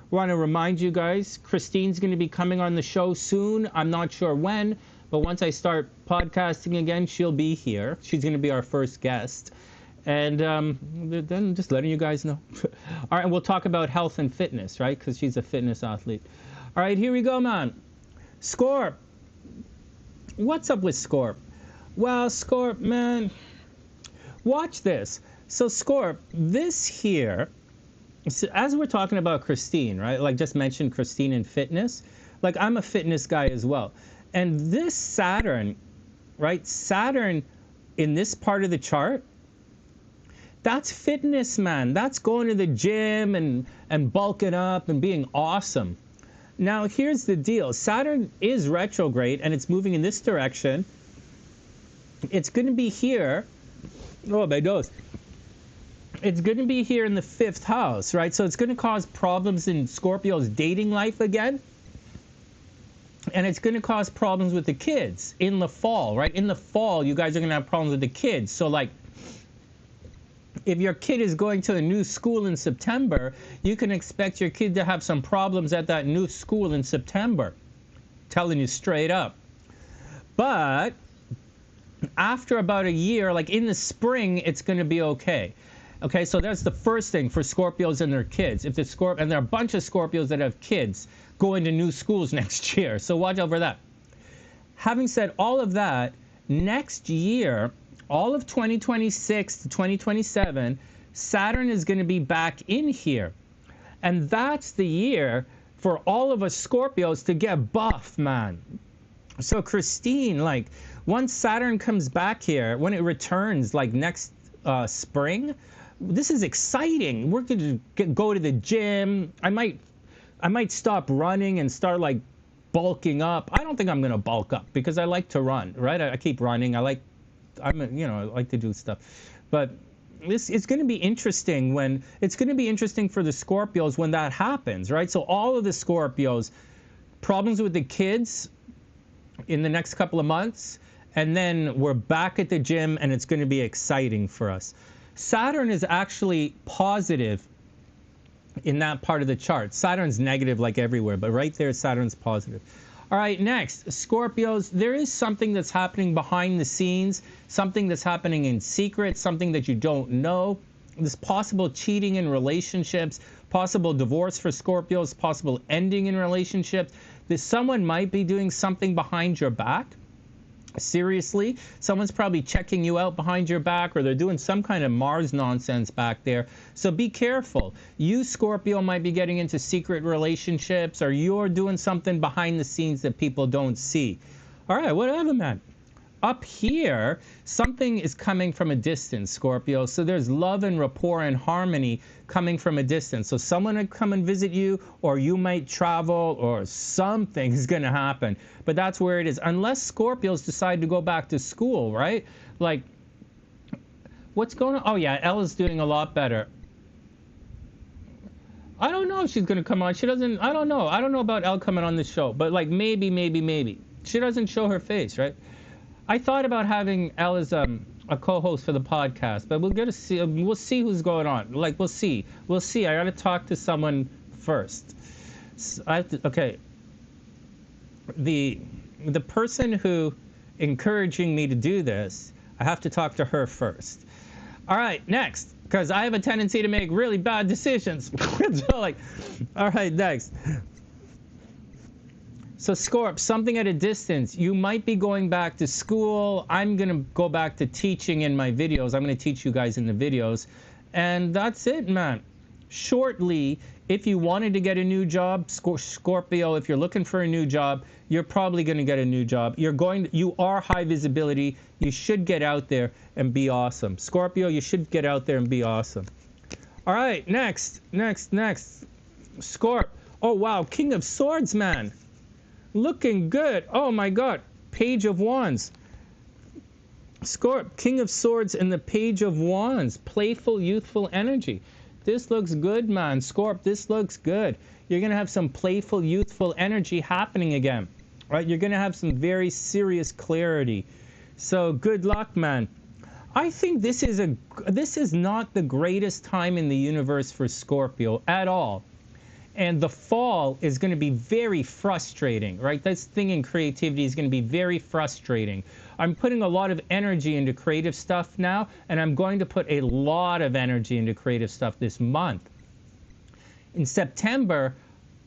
A: Want to remind you guys, Christine's going to be coming on the show soon. I'm not sure when, but once I start podcasting again, she'll be here. She's going to be our first guest. And then just letting you guys know. All right, and we'll talk about health and fitness, right? Because she's a fitness athlete. All right, here we go, man. Scorp. What's up with Scorp? Well, Scorp, man, watch this. So, Scorp, this here, so as we're talking about Christine, right? Like just mentioned Christine in fitness. Like I'm a fitness guy as well. And this Saturn, right? Saturn in this part of the chart, that's fitness, man. That's going to the gym and bulking up and being awesome. Now, here's the deal. Saturn is retrograde and it's moving in this direction. It's going to be here. Oh, my nose. It's going to be here in the 5th house, right? So it's going to cause problems in Scorpio's dating life again. And it's going to cause problems with the kids in the fall, right? In the fall, you guys are going to have problems with the kids. So, like, if your kid is going to a new school in September, you can expect your kid to have some problems at that new school in September. Telling you straight up. But after about a year, like in the spring, it's going to be okay. Okay, so that's the first thing for Scorpios and their kids. And there are a bunch of Scorpios that have kids going to new schools next year. So watch out for that. Having said all of that, next year, all of 2026 to 2027, Saturn is going to be back in here. And that's the year for all of us Scorpios to get buff, man. So Christine, like, once Saturn comes back here, when it returns, like next spring, this is exciting. We're going to go to the gym. I might stop running and start like bulking up. I don't think I'm going to bulk up because I like to run, right? I keep running. I like to do stuff. But it's going to be interesting for the Scorpios when that happens, right? So all of the Scorpios, problems with the kids in the next couple of months, and then we're back at the gym and it's going to be exciting for us. Saturn is actually positive in that part of the chart. Saturn's negative like everywhere, but right there Saturn's positive. All right, next, Scorpios, there is something that's happening behind the scenes, something that's happening in secret, something that you don't know. There's possible cheating in relationships, possible divorce for Scorpios, possible ending in relationships. Someone might be doing something behind your back. Seriously, someone's probably checking you out behind your back, or they're doing some kind of Mars nonsense back there. So be careful. You, Scorpio, might be getting into secret relationships, or you're doing something behind the scenes that people don't see. All right, whatever, man. Up here, something is coming from a distance, Scorpio. So there's love and rapport and harmony coming from a distance. So someone would come and visit you, or you might travel, or something is going to happen. But that's where it is. Unless Scorpios decide to go back to school, right? Like, what's going on? Oh, yeah, Ella's doing a lot better. I don't know if she's going to come on. She doesn't, I don't know. I don't know about Elle coming on the show. But, like, maybe. She doesn't show her face, right? I thought about having Elle as a co-host for the podcast, but we'll get to see. We'll see who's going on. Like, we'll see. I got to talk to someone first. So I have to, okay. The person who encouraging me to do this, I have to talk to her first. All right, next, because I have a tendency to make really bad decisions. So, like, all right, next. So Scorp, something at a distance. You might be going back to school. I'm going to go back to teaching in my videos. I'm going to teach you guys in the videos. And that's it, man. Shortly, if you wanted to get a new job, Scorpio, if you're looking for a new job, you're probably going to get a new job. You are high visibility. You should get out there and be awesome. Scorpio, you should get out there and be awesome. All right, next. Scorp. Oh, wow, King of Swords, man. Looking good. Oh my God. Page of Wands. Scorp, King of Swords and the Page of Wands. Playful, youthful energy. This looks good, man. Scorp, this looks good. You're going to have some playful, youthful energy happening again. Right? You're going to have some very serious clarity. So good luck, man. I think this is not the greatest time in the universe for Scorpio at all. And the fall is going to be very frustrating, right? This thing in creativity is going to be very frustrating. I'm putting a lot of energy into creative stuff now, and I'm going to put a lot of energy into creative stuff this month. In September,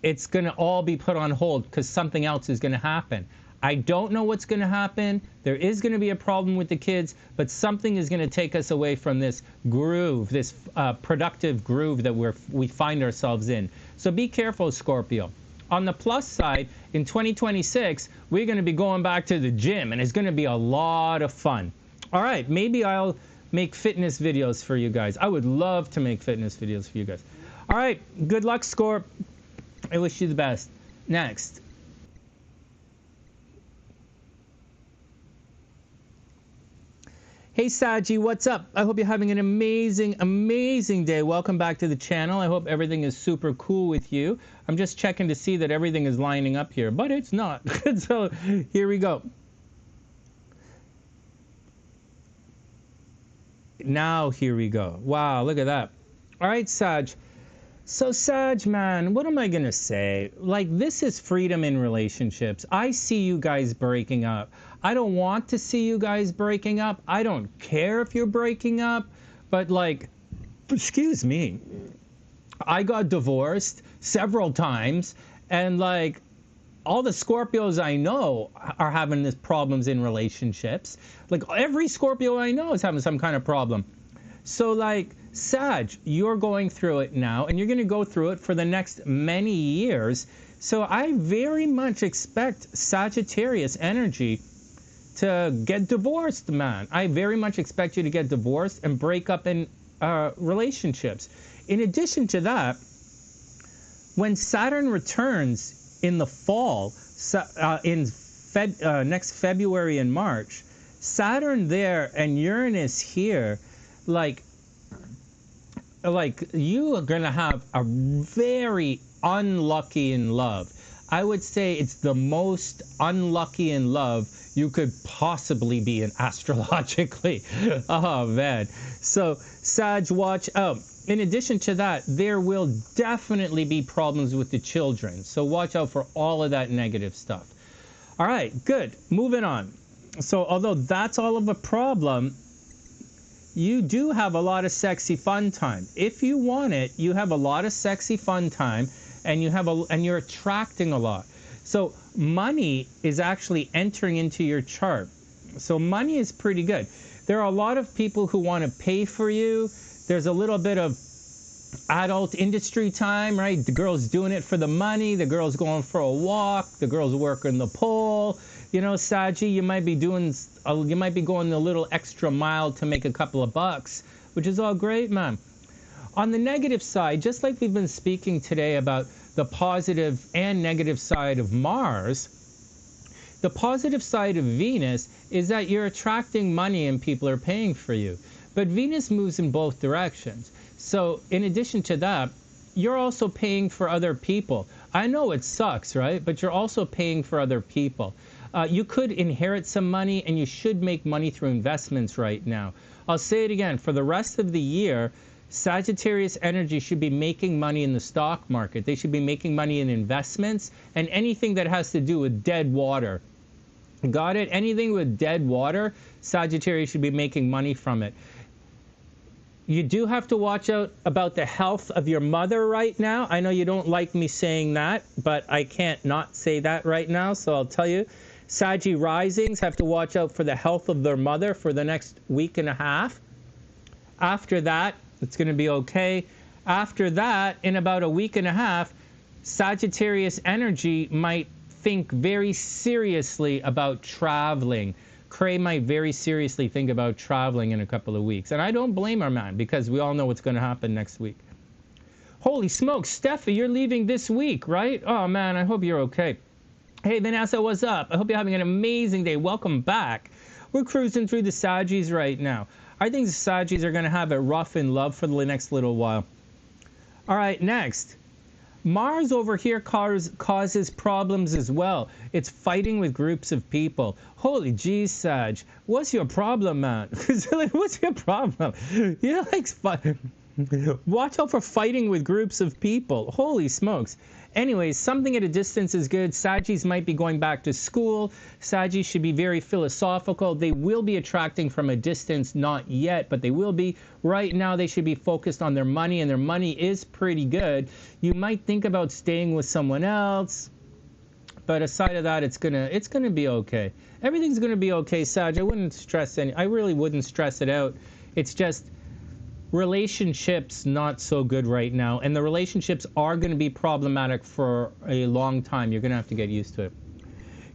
A: it's going to all be put on hold because something else is going to happen. I don't know what's going to happen. There is going to be a problem with the kids, but something is going to take us away from this groove, this productive groove that we find ourselves in. So be careful, Scorpio. On the plus side, in 2026, we're going to be going back to the gym, and it's going to be a lot of fun. All right, maybe I'll make fitness videos for you guys. I would love to make fitness videos for you guys. All right, good luck, Scorp. I wish you the best. Next. Hey Saji, what's up? I hope you're having an amazing, amazing day. Welcome back to the channel. I hope everything is super cool with you. I'm just checking to see that everything is lining up here, but it's not. So here we go. Now here we go. Wow, look at that. All right, Sag. So Sag, man, what am I going to say? Like, this is freedom in relationships. I see you guys breaking up. I don't want to see you guys breaking up. I don't care if you're breaking up. But, like, excuse me. I got divorced several times. And, like, all the Scorpios I know are having these problems in relationships. Like, every Scorpio I know is having some kind of problem. So, like, Sag, you're going through it now, and you're going to go through it for the next many years. So I very much expect Sagittarius energy to get divorced, man. I very much expect you to get divorced and break up in relationships. In addition to that, when Saturn returns in the fall, next February and March, Saturn there and Uranus here, like you are going to have a very unlucky in love. I would say it's the most unlucky in love you could possibly be in astrologically. Oh, man. So, Sag, watch out. In addition to that, there will definitely be problems with the children. So watch out for all of that negative stuff. All right, good. Moving on. So although that's all of a problem, you do have a lot of sexy fun time. If you want it, you have a lot of sexy fun time, and you're attracting a lot. So money is actually entering into your chart. So money is pretty good. There are a lot of people who want to pay for you. There's a little bit of adult industry time, right? The girl's doing it for the money. The girl's going for a walk. The girl's working the pole. You know, Saggy, you might be going a little extra mile to make a couple of bucks, which is all great, man. On the negative side, just like we've been speaking today about the positive and negative side of Mars, the positive side of Venus is that you're attracting money and people are paying for you. But Venus moves in both directions. So in addition to that, you're also paying for other people. I know it sucks, right? But you're also paying for other people. You could inherit some money, and you should make money through investments right now. I'll say it again. For the rest of the year, Sagittarius energy should be making money in the stock market. They should be making money in investments and anything that has to do with dead water. Got it? Anything with dead water, Sagittarius should be making money from it. You do have to watch out about the health of your mother right now. I know you don't like me saying that, but I can't not say that right now, so I'll tell you. Saggy risings have to watch out for the health of their mother for the next week and a half. After that, it's going to be okay. After that, in about a week and a half, Sagittarius energy might think very seriously about traveling. Cray might very seriously think about traveling in a couple of weeks. And I don't blame our man, because we all know what's going to happen next week. Holy smokes, Steffi, you're leaving this week, right? Oh, man, I hope you're okay. Hey, Vanessa, what's up? I hope you're having an amazing day. Welcome back. We're cruising through the Saggies right now. I think the Saggies are going to have it rough in love for the next little while. All right, next. Mars over here causes problems as well. It's fighting with groups of people. Holy geez, Sag. What's your problem, man? What's your problem? You like watch out for fighting with groups of people. Holy smokes. Anyways, something at a distance is good. Saggies might be going back to school. Saggies should be very philosophical. They will be attracting from a distance, not yet, but they will be. Right now, they should be focused on their money, and their money is pretty good. You might think about staying with someone else, but aside of that, it's gonna be okay. Everything's gonna be okay, Sag. I really wouldn't stress it out. It's just relationships not so good right now, and the relationships are going to be problematic for a long time. You're going to have to get used to it.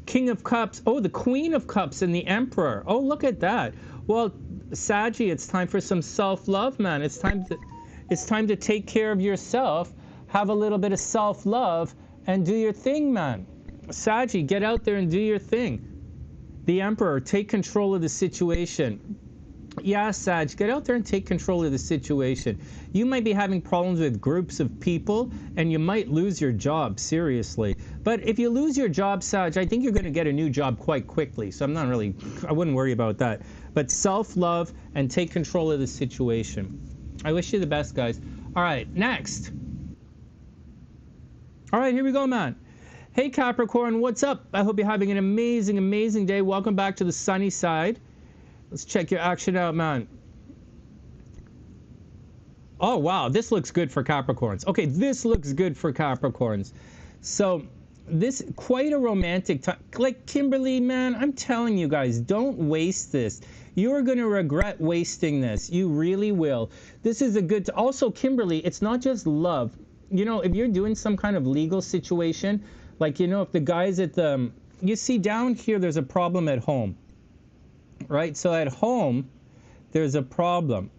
A: King of Cups. Oh, the Queen of Cups and the Emperor. Oh, look at that. Well, Saggy, it's time for some self-love, man. It's time to take care of yourself, have a little bit of self-love, and do your thing, man. Saggy, get out there and do your thing. The Emperor, take control of the situation. Yeah, Sag, get out there and take control of the situation. You might be having problems with groups of people, and you might lose your job, seriously. But if you lose your job, Sag, I think you're going to get a new job quite quickly. So I wouldn't worry about that. But self-love and take control of the situation. I wish you the best, guys. All right, next. All right, here we go, man. Hey, Capricorn, what's up? I hope you're having an amazing, amazing day. Welcome back to the sunny side. Let's check your action out, man. Oh, wow. This looks good for Capricorns. Okay, this looks good for Capricorns. So this, quite a romantic time. Like, Kimberly, man, I'm telling you guys, don't waste this. You're going to regret wasting this. You really will. This is a good... Also, Kimberly, it's not just love. You know, if you're doing some kind of legal situation, like, you know, if the guy's at the... You see, down here, there's a problem at home. Right? So at home, there's a problem.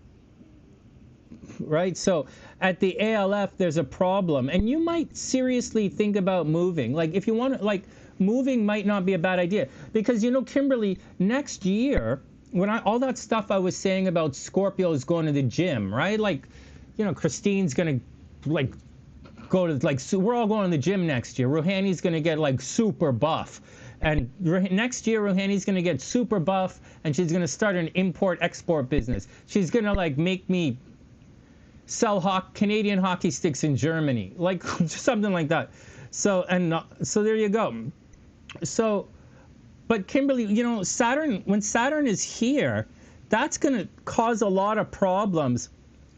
A: Right? So at the ALF, there's a problem. And you might seriously think about moving. Like, if you want to, like, moving might not be a bad idea. Because, you know, Kimberly, next year, when all that stuff I was saying about Scorpios going to the gym, right? Like, you know, Christine's going to, like, go to, like, so we're all going to the gym next year. Rouhani's going to get, like, super buff. And next year, Rouhani's going to get super buff, and she's going to start an import-export business. She's going to, like, make me sell Canadian hockey sticks in Germany. Like, something like that. So there you go. So, but Kimberly, you know, Saturn, when Saturn is here, that's going to cause a lot of problems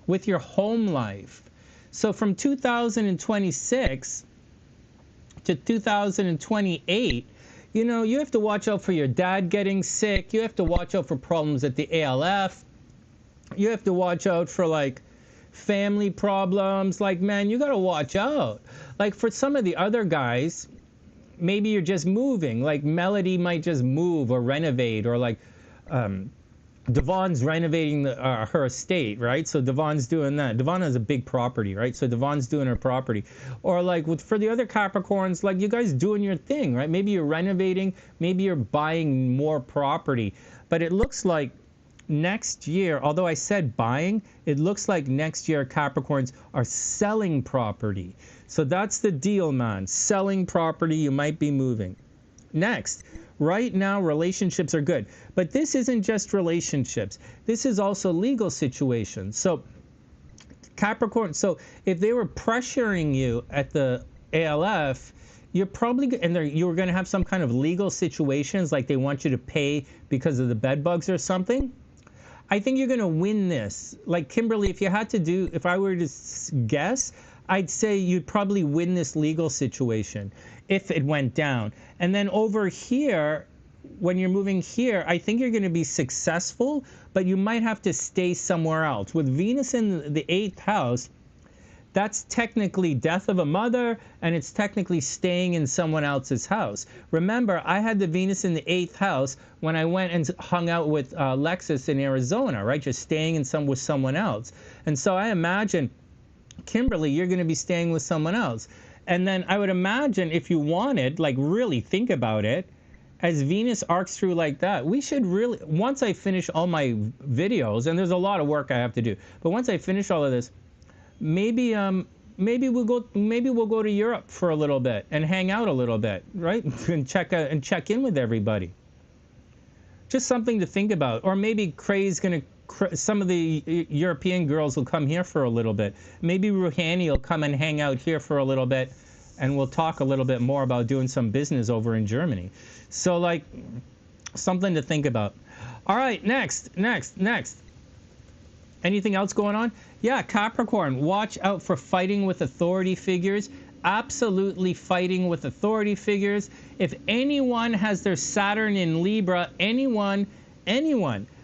A: with your home life. So from 2026 to 2028, you know, you have to watch out for your dad getting sick. You have to watch out for problems at the ALF. You have to watch out for, like, family problems. Like, man, you got to watch out. Like, for some of the other guys, maybe you're just moving. Like, Melody might just move or renovate, or like Devon's renovating her estate, right? So Devon's doing that. Devon has a big property, right? So Devon's doing her property. Or like for the other Capricorns, like you guys doing your thing, right? Maybe you're renovating, maybe you're buying more property. But it looks like next year, although I said buying, it looks like next year Capricorns are selling property. So that's the deal, man. Selling property, you might be moving. Next. Right now, relationships are good. But this isn't just relationships. This is also legal situations. So, Capricorn, so if they were pressuring you at the ALF, you're probably, and you're going to have some kind of legal situations, like they want you to pay because of the bed bugs or something. I think you're going to win this. Like, Kimberly, if you had to do, if I were to guess, I'd say you'd probably win this legal situation if it went down. And then over here, when you're moving here, I think you're going to be successful, but you might have to stay somewhere else. With Venus in the 8th house, that's technically death of a mother, and it's technically staying in someone else's house. Remember, I had the Venus in the 8th house when I went and hung out with Lexus in Arizona, right? Just staying in with someone else. And so I imagine, Kimberly, you're going to be staying with someone else. And then I would imagine if you wanted, like really think about it, as Venus arcs through like that, we should really, once I finish all my videos, and there's a lot of work I have to do, but once I finish all of this, maybe we'll go to Europe for a little bit and hang out a little bit, right? And check in with everybody. Just something to think about. Or maybe Cray's going to, some of the European girls will come here for a little bit. Maybe Rouhani will come and hang out here for a little bit, and we'll talk a little bit more about doing some business over in Germany. So, like, something to think about. All right, next. Anything else going on? Yeah, Capricorn, watch out for fighting with authority figures. Absolutely fighting with authority figures. If anyone has their Saturn in Libra, anyone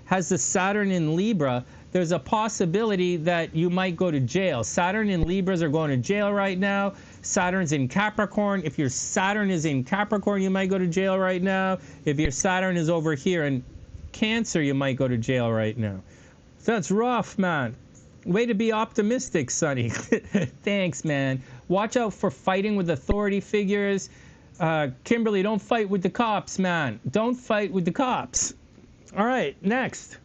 A: has the Saturn in Libra, there's a possibility that you might go to jail. Saturn in Libras are going to jail right now. Saturn's in Capricorn. If your Saturn is in Capricorn, you might go to jail right now. If your Saturn is over here in Cancer, you might go to jail right now. That's rough, man. Way to be optimistic, Sonny. Thanks, man. Watch out for fighting with authority figures. Kimberly, don't fight with the cops, man. Don't fight with the cops. All right, next.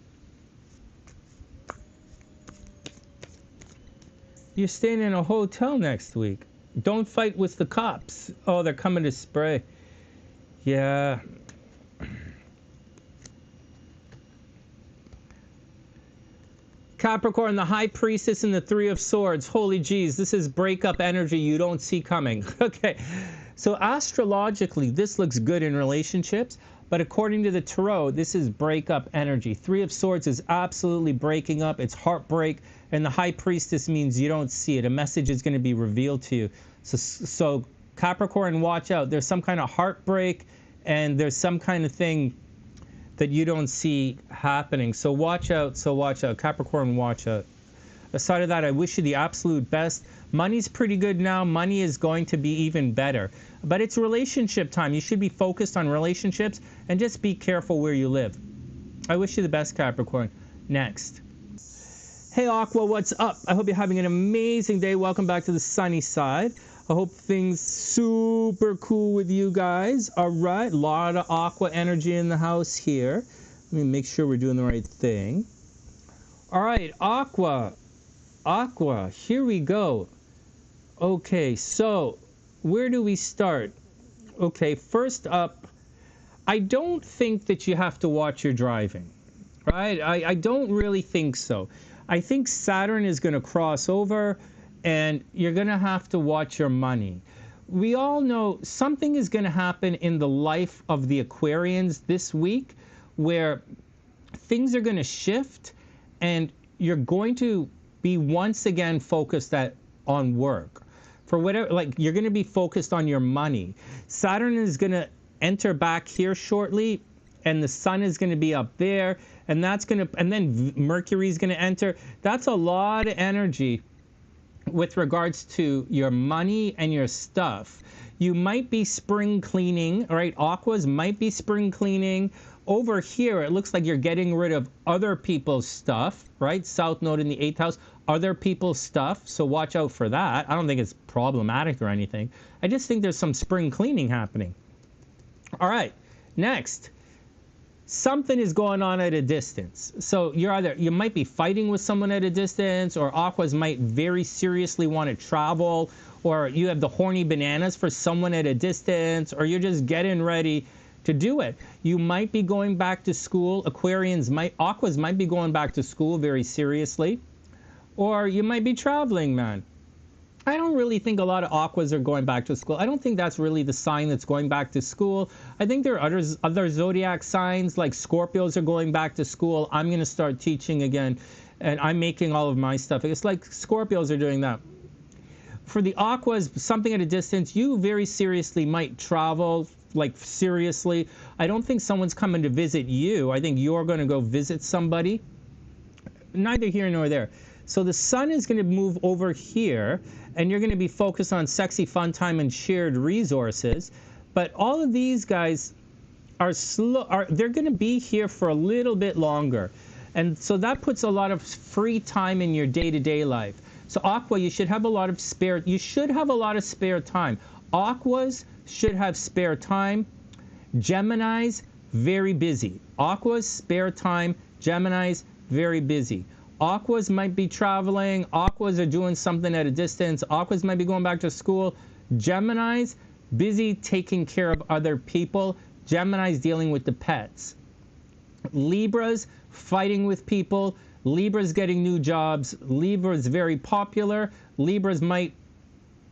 A: You're staying in a hotel next week. Don't fight with the cops. Oh, they're coming to spray. Yeah. Capricorn, the High Priestess and the Three of Swords. Holy jeez, this is breakup energy you don't see coming. Okay, so astrologically, this looks good in relationships, but according to the Tarot, this is breakup energy. Three of Swords is absolutely breaking up. It's heartbreak, and the High Priestess means you don't see it. A message is going to be revealed to you. So Capricorn, watch out. There's some kind of heartbreak, and there's some kind of thing that you don't see happening. So watch out, Capricorn, watch out. Aside of that, I wish you the absolute best. Money's pretty good now. Money is going to be even better. But it's relationship time. You should be focused on relationships and just be careful where you live. I wish you the best, Capricorn. Next. Hey, Aqua, what's up? I hope you're having an amazing day. Welcome back to the sunny side. I hope things super cool with you guys. All right, a lot of Aqua energy in the house here. Let me make sure we're doing the right thing. All right, Aqua, here we go. Okay, so where do we start? Okay, first up, I don't think that you have to watch your driving, right? I don't really think so. I think Saturn is going to cross over, and you're going to have to watch your money. We all know something is going to happen in the life of the Aquarians this week where things are going to shift, and you're going to be once again focused on work. For whatever, like, you're going to be focused on your money. Saturn is going to enter back here shortly, and the sun is going to be up there, and that's going to, and then Mercury is going to enter. That's a lot of energy with regards to your money and your stuff. You might be spring cleaning, right? Aquas might be spring cleaning. Over here, it looks like you're getting rid of other people's stuff, right? South Node in the 8th house, other people's stuff. So watch out for that. I don't think it's problematic or anything. I just think there's some spring cleaning happening. All right, next. Something is going on at a distance. So you might be fighting with someone at a distance, or Aquas might very seriously want to travel, or you have the horny bananas for someone at a distance, or you're just getting ready to do it. You might be going back to school. Aquas might be going back to school very seriously, or you might be traveling, man. I don't really think a lot of Aquas are going back to school. I don't think that's really the sign that's going back to school. I think there are other zodiac signs, like Scorpios are going back to school. I'm going to start teaching again, and I'm making all of my stuff. It's like Scorpios are doing that. For the Aquas, something at a distance, you very seriously might travel, like seriously. I don't think someone's coming to visit you. I think you're going to go visit somebody. Neither here nor there. So the sun is going to move over here, and you're going to be focused on sexy fun time and shared resources. But all of these guys are they're going to be here for a little bit longer. And so that puts a lot of free time in your day-to-day life. So Aqua, you should have a lot of spare time. Aquas should have spare time. Geminis, very busy. Aquas, spare time. Geminis, very busy. Aquas might be traveling. Aquas are doing something at a distance. Aquas might be going back to school. Geminis, busy taking care of other people. Geminis dealing with the pets. Libras, fighting with people. Libras getting new jobs. Libras very popular. Libras might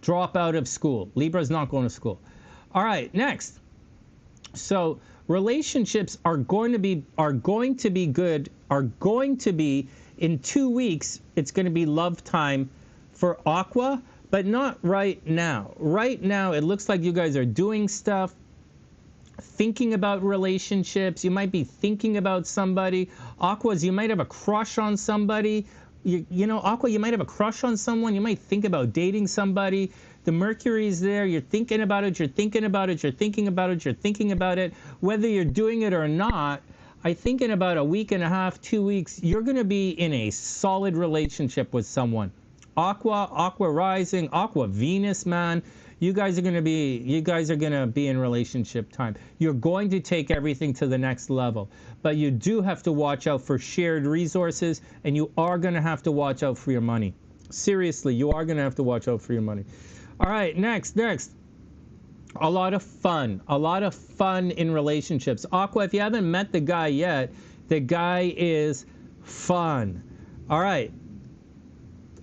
A: drop out of school. Libras not going to school. All right, next. So relationships are going to be good. In 2 weeks, it's going to be love time for Aqua, but not right now. Right now, it looks like you guys are doing stuff, thinking about relationships. You might be thinking about somebody. Aquas, you might have a crush on somebody. You know, Aqua, you might have a crush on someone. You might think about dating somebody. The Mercury is there. You're thinking about it. You're thinking about it. You're thinking about it. You're thinking about it. Whether you're doing it or not, I think in about a week and a half, 2 weeks, you're going to be in a solid relationship with someone. Aqua rising, Aqua Venus, man. You guys are going to be in relationship time. You're going to take everything to the next level. But you do have to watch out for shared resources, and you are going to have to watch out for your money. Seriously, you are going to have to watch out for your money. All right, next. A lot of fun in relationships. Aqua, if you haven't met the guy yet, the guy is fun. All right.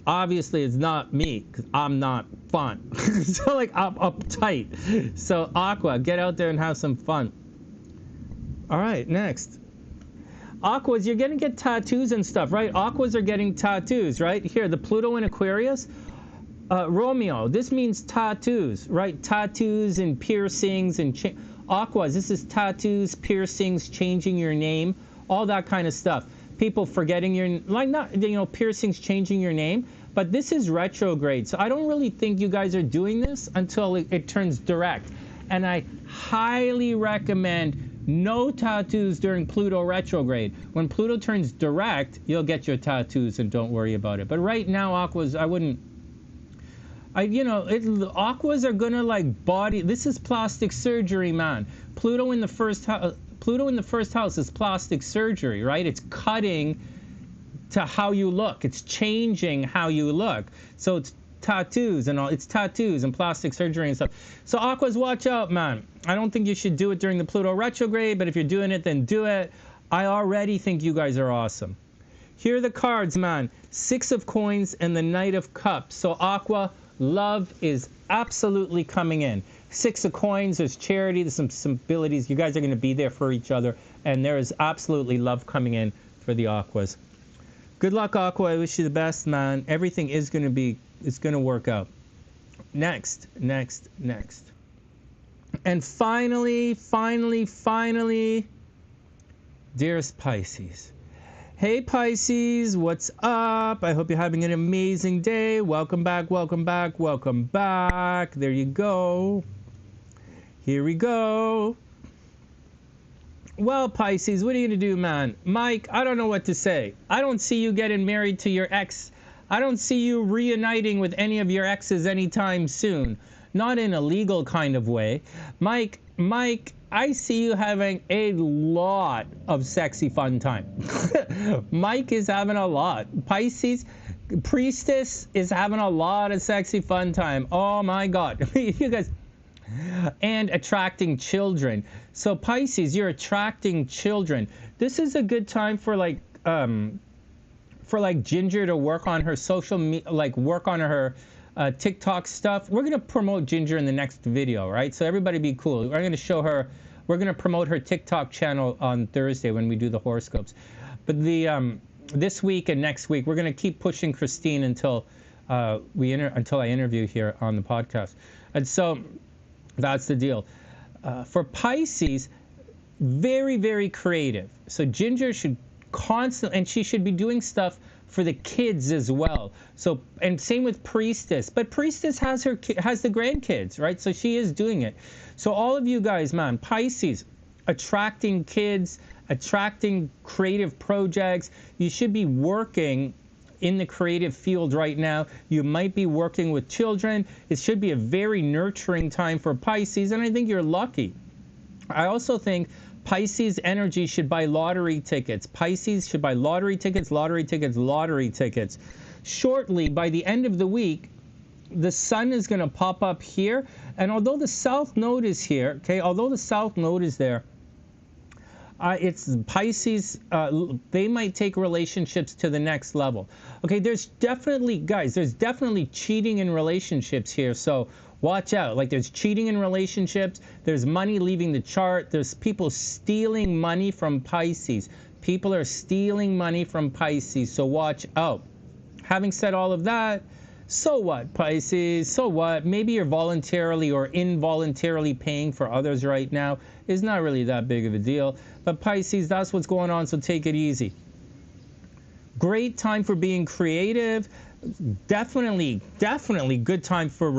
A: Obviously, it's not me, because I'm not fun. So, like, I'm uptight. So, Aqua, get out there and have some fun. All right, next. Aquas, you're going to get tattoos and stuff, right? Aquas are getting tattoos, right? Here, the Pluto in Aquarius. Romeo, this means tattoos, right? Tattoos and piercings and Aquas, this is tattoos, piercings, changing your name, all that kind of stuff. People forgetting piercings, changing your name, but this is retrograde. So I don't really think you guys are doing this until it turns direct. And I highly recommend no tattoos during Pluto retrograde. When Pluto turns direct, you'll get your tattoos and don't worry about it. But right now, Aquas, I wouldn't. Aquas are gonna like body. This is plastic surgery, man. Pluto in the first house is plastic surgery, right? It's cutting to how you look. It's changing how you look. So it's tattoos and all. It's tattoos and plastic surgery and stuff. So Aquas, watch out, man. I don't think you should do it during the Pluto retrograde, but if you're doing it, then do it. I already think you guys are awesome. Here are the cards, man. 6 of Coins and the Knight of Cups. So Aqua, love is absolutely coming in. 6 of Coins, there's charity, there's some abilities. You guys are going to be there for each other, and there is absolutely love coming in for the Aquas. Good luck, Aqua. I wish you the best, man. Everything is going to work out. Next. And finally, dearest Pisces. Hey Pisces, what's up? I hope you're having an amazing day. Welcome back, welcome back, welcome back. There you go. Here we go. Well, Pisces, what are you going to do, man? Mike, I don't know what to say. I don't see you getting married to your ex. I don't see you reuniting with any of your exes anytime soon. Not in a legal kind of way. Mike, I see you having a lot of sexy fun time. Mike is having a lot. Pisces, Priestess is having a lot of sexy fun time. Oh my God. You guys. And attracting children. So Pisces, you're attracting children. This is a good time for like Ginger to work on her work on her TikTok stuff. We're gonna promote Ginger in the next video, right? So everybody be cool. We're gonna show her. We're gonna promote her TikTok channel on Thursday when we do the horoscopes. But the this week and next week, we're gonna keep pushing Christine until until I interview here on the podcast. And so that's the deal. For Pisces, very, very creative. So Ginger should constantly, and she should be doing stuff for the kids as well. So, and same with Priestess, but Priestess has the grandkids, right? So she is doing it. So all of you guys, man, Pisces, attracting kids, attracting creative projects. You should be working in the creative field right now. You might be working with children. It should be a very nurturing time for Pisces, and I think you're lucky. I also think Pisces energy should buy lottery tickets. Pisces should buy lottery tickets, lottery tickets, lottery tickets. Shortly, by the end of the week, the sun is going to pop up here. And although the south node is here, okay, although the south node is there, it's Pisces, they might take relationships to the next level. Okay, there's definitely, guys, there's definitely cheating in relationships here. So watch out. Like there's cheating in relationships. There's money leaving the chart. There's people stealing money from Pisces. People are stealing money from Pisces. So watch out. Having said all of that, so what, Pisces? So what? Maybe you're voluntarily or involuntarily paying for others right now. It's not really that big of a deal. But Pisces, that's what's going on, so take it easy. Great time for being creative. Definitely good time for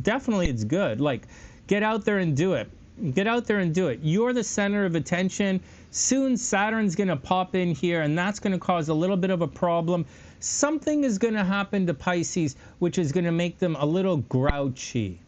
A: definitely it's good. Like, get out there and do it. Get out there and do it. You're the center of attention. Soon Saturn's going to pop in here, and that's going to cause a little bit of a problem. Something is going to happen to Pisces, which is going to make them a little grouchy.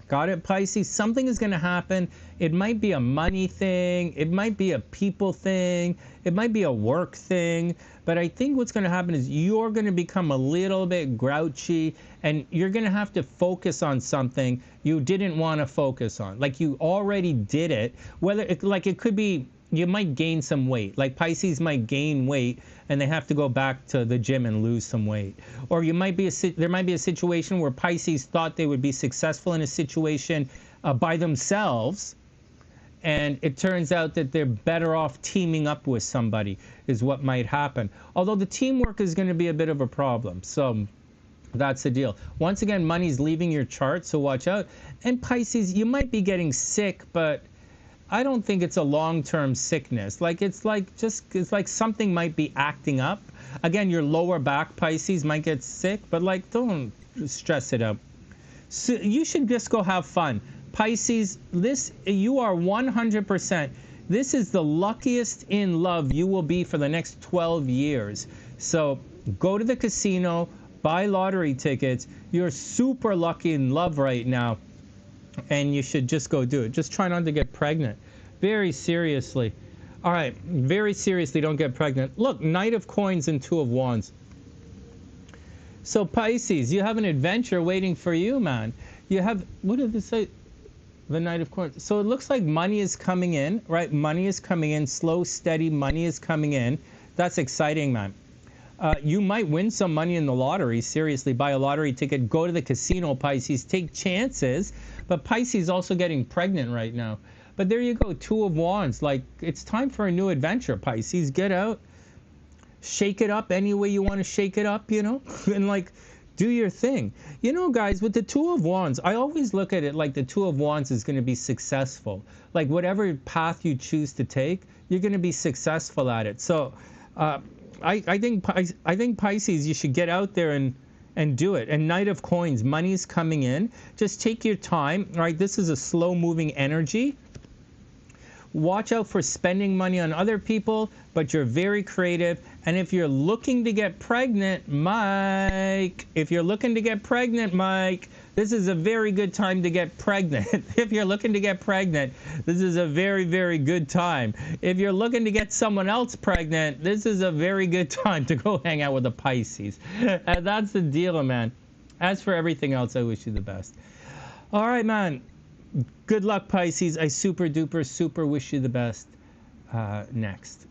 A: Got it, Pisces? Something is going to happen. It might be a money thing. It might be a people thing. It might be a work thing. But I think what's going to happen is you're going to become a little bit grouchy, and you're going to have to focus on something you didn't want to focus on. Like you already did it. It could be you might gain some weight. Like Pisces might gain weight, and they have to go back to the gym and lose some weight. Or there might be a situation where Pisces thought they would be successful in a situation by themselves, and it turns out that they're better off teaming up with somebody is what might happen. Although the teamwork is going to be a bit of a problem. So that's the deal. Once again, money's leaving your chart, so watch out. And Pisces, you might be getting sick, but I don't think it's a long-term sickness. It's like something might be acting up. Again, your lower back, Pisces, might get sick, but don't stress it out. So you should just go have fun. Pisces, you are 100%. This is the luckiest in love you will be for the next 12 years. So go to the casino, buy lottery tickets. You're super lucky in love right now, and you should just go do it. Just try not to get pregnant. Very seriously. All right, very seriously, don't get pregnant. Look, Knight of Coins and Two of Wands. So Pisces, you have an adventure waiting for you, man. You have, what did this say? The Knight of Coins. So it looks like money is coming in, right? Money is coming in, slow, steady money is coming in. That's exciting, man. You might win some money in the lottery. Seriously, buy a lottery ticket, go to the casino, Pisces, take chances. But Pisces also getting pregnant right now. But there you go, Two of Wands. Like, it's time for a new adventure, Pisces. Get out, shake it up any way you want to shake it up, you know? And Do your thing. You know, guys, with the Two of Wands, I always look at it like the Two of Wands is going to be successful. Like whatever path you choose to take, you're going to be successful at it. So I think Pisces, you should get out there and do it. And Knight of Coins, money's coming in. Just take your time, right? This is a slow moving energy. Watch out for spending money on other people, but you're very creative. And if you're looking to get pregnant, Mike, this is a very good time to get pregnant. If you're looking to get pregnant, this is a very, very good time. If you're looking to get someone else pregnant, this is a very good time to go hang out with a Pisces. And that's the deal, man. As for everything else, I wish you the best. All right, man. Good luck, Pisces. I super duper super wish you the best. Next.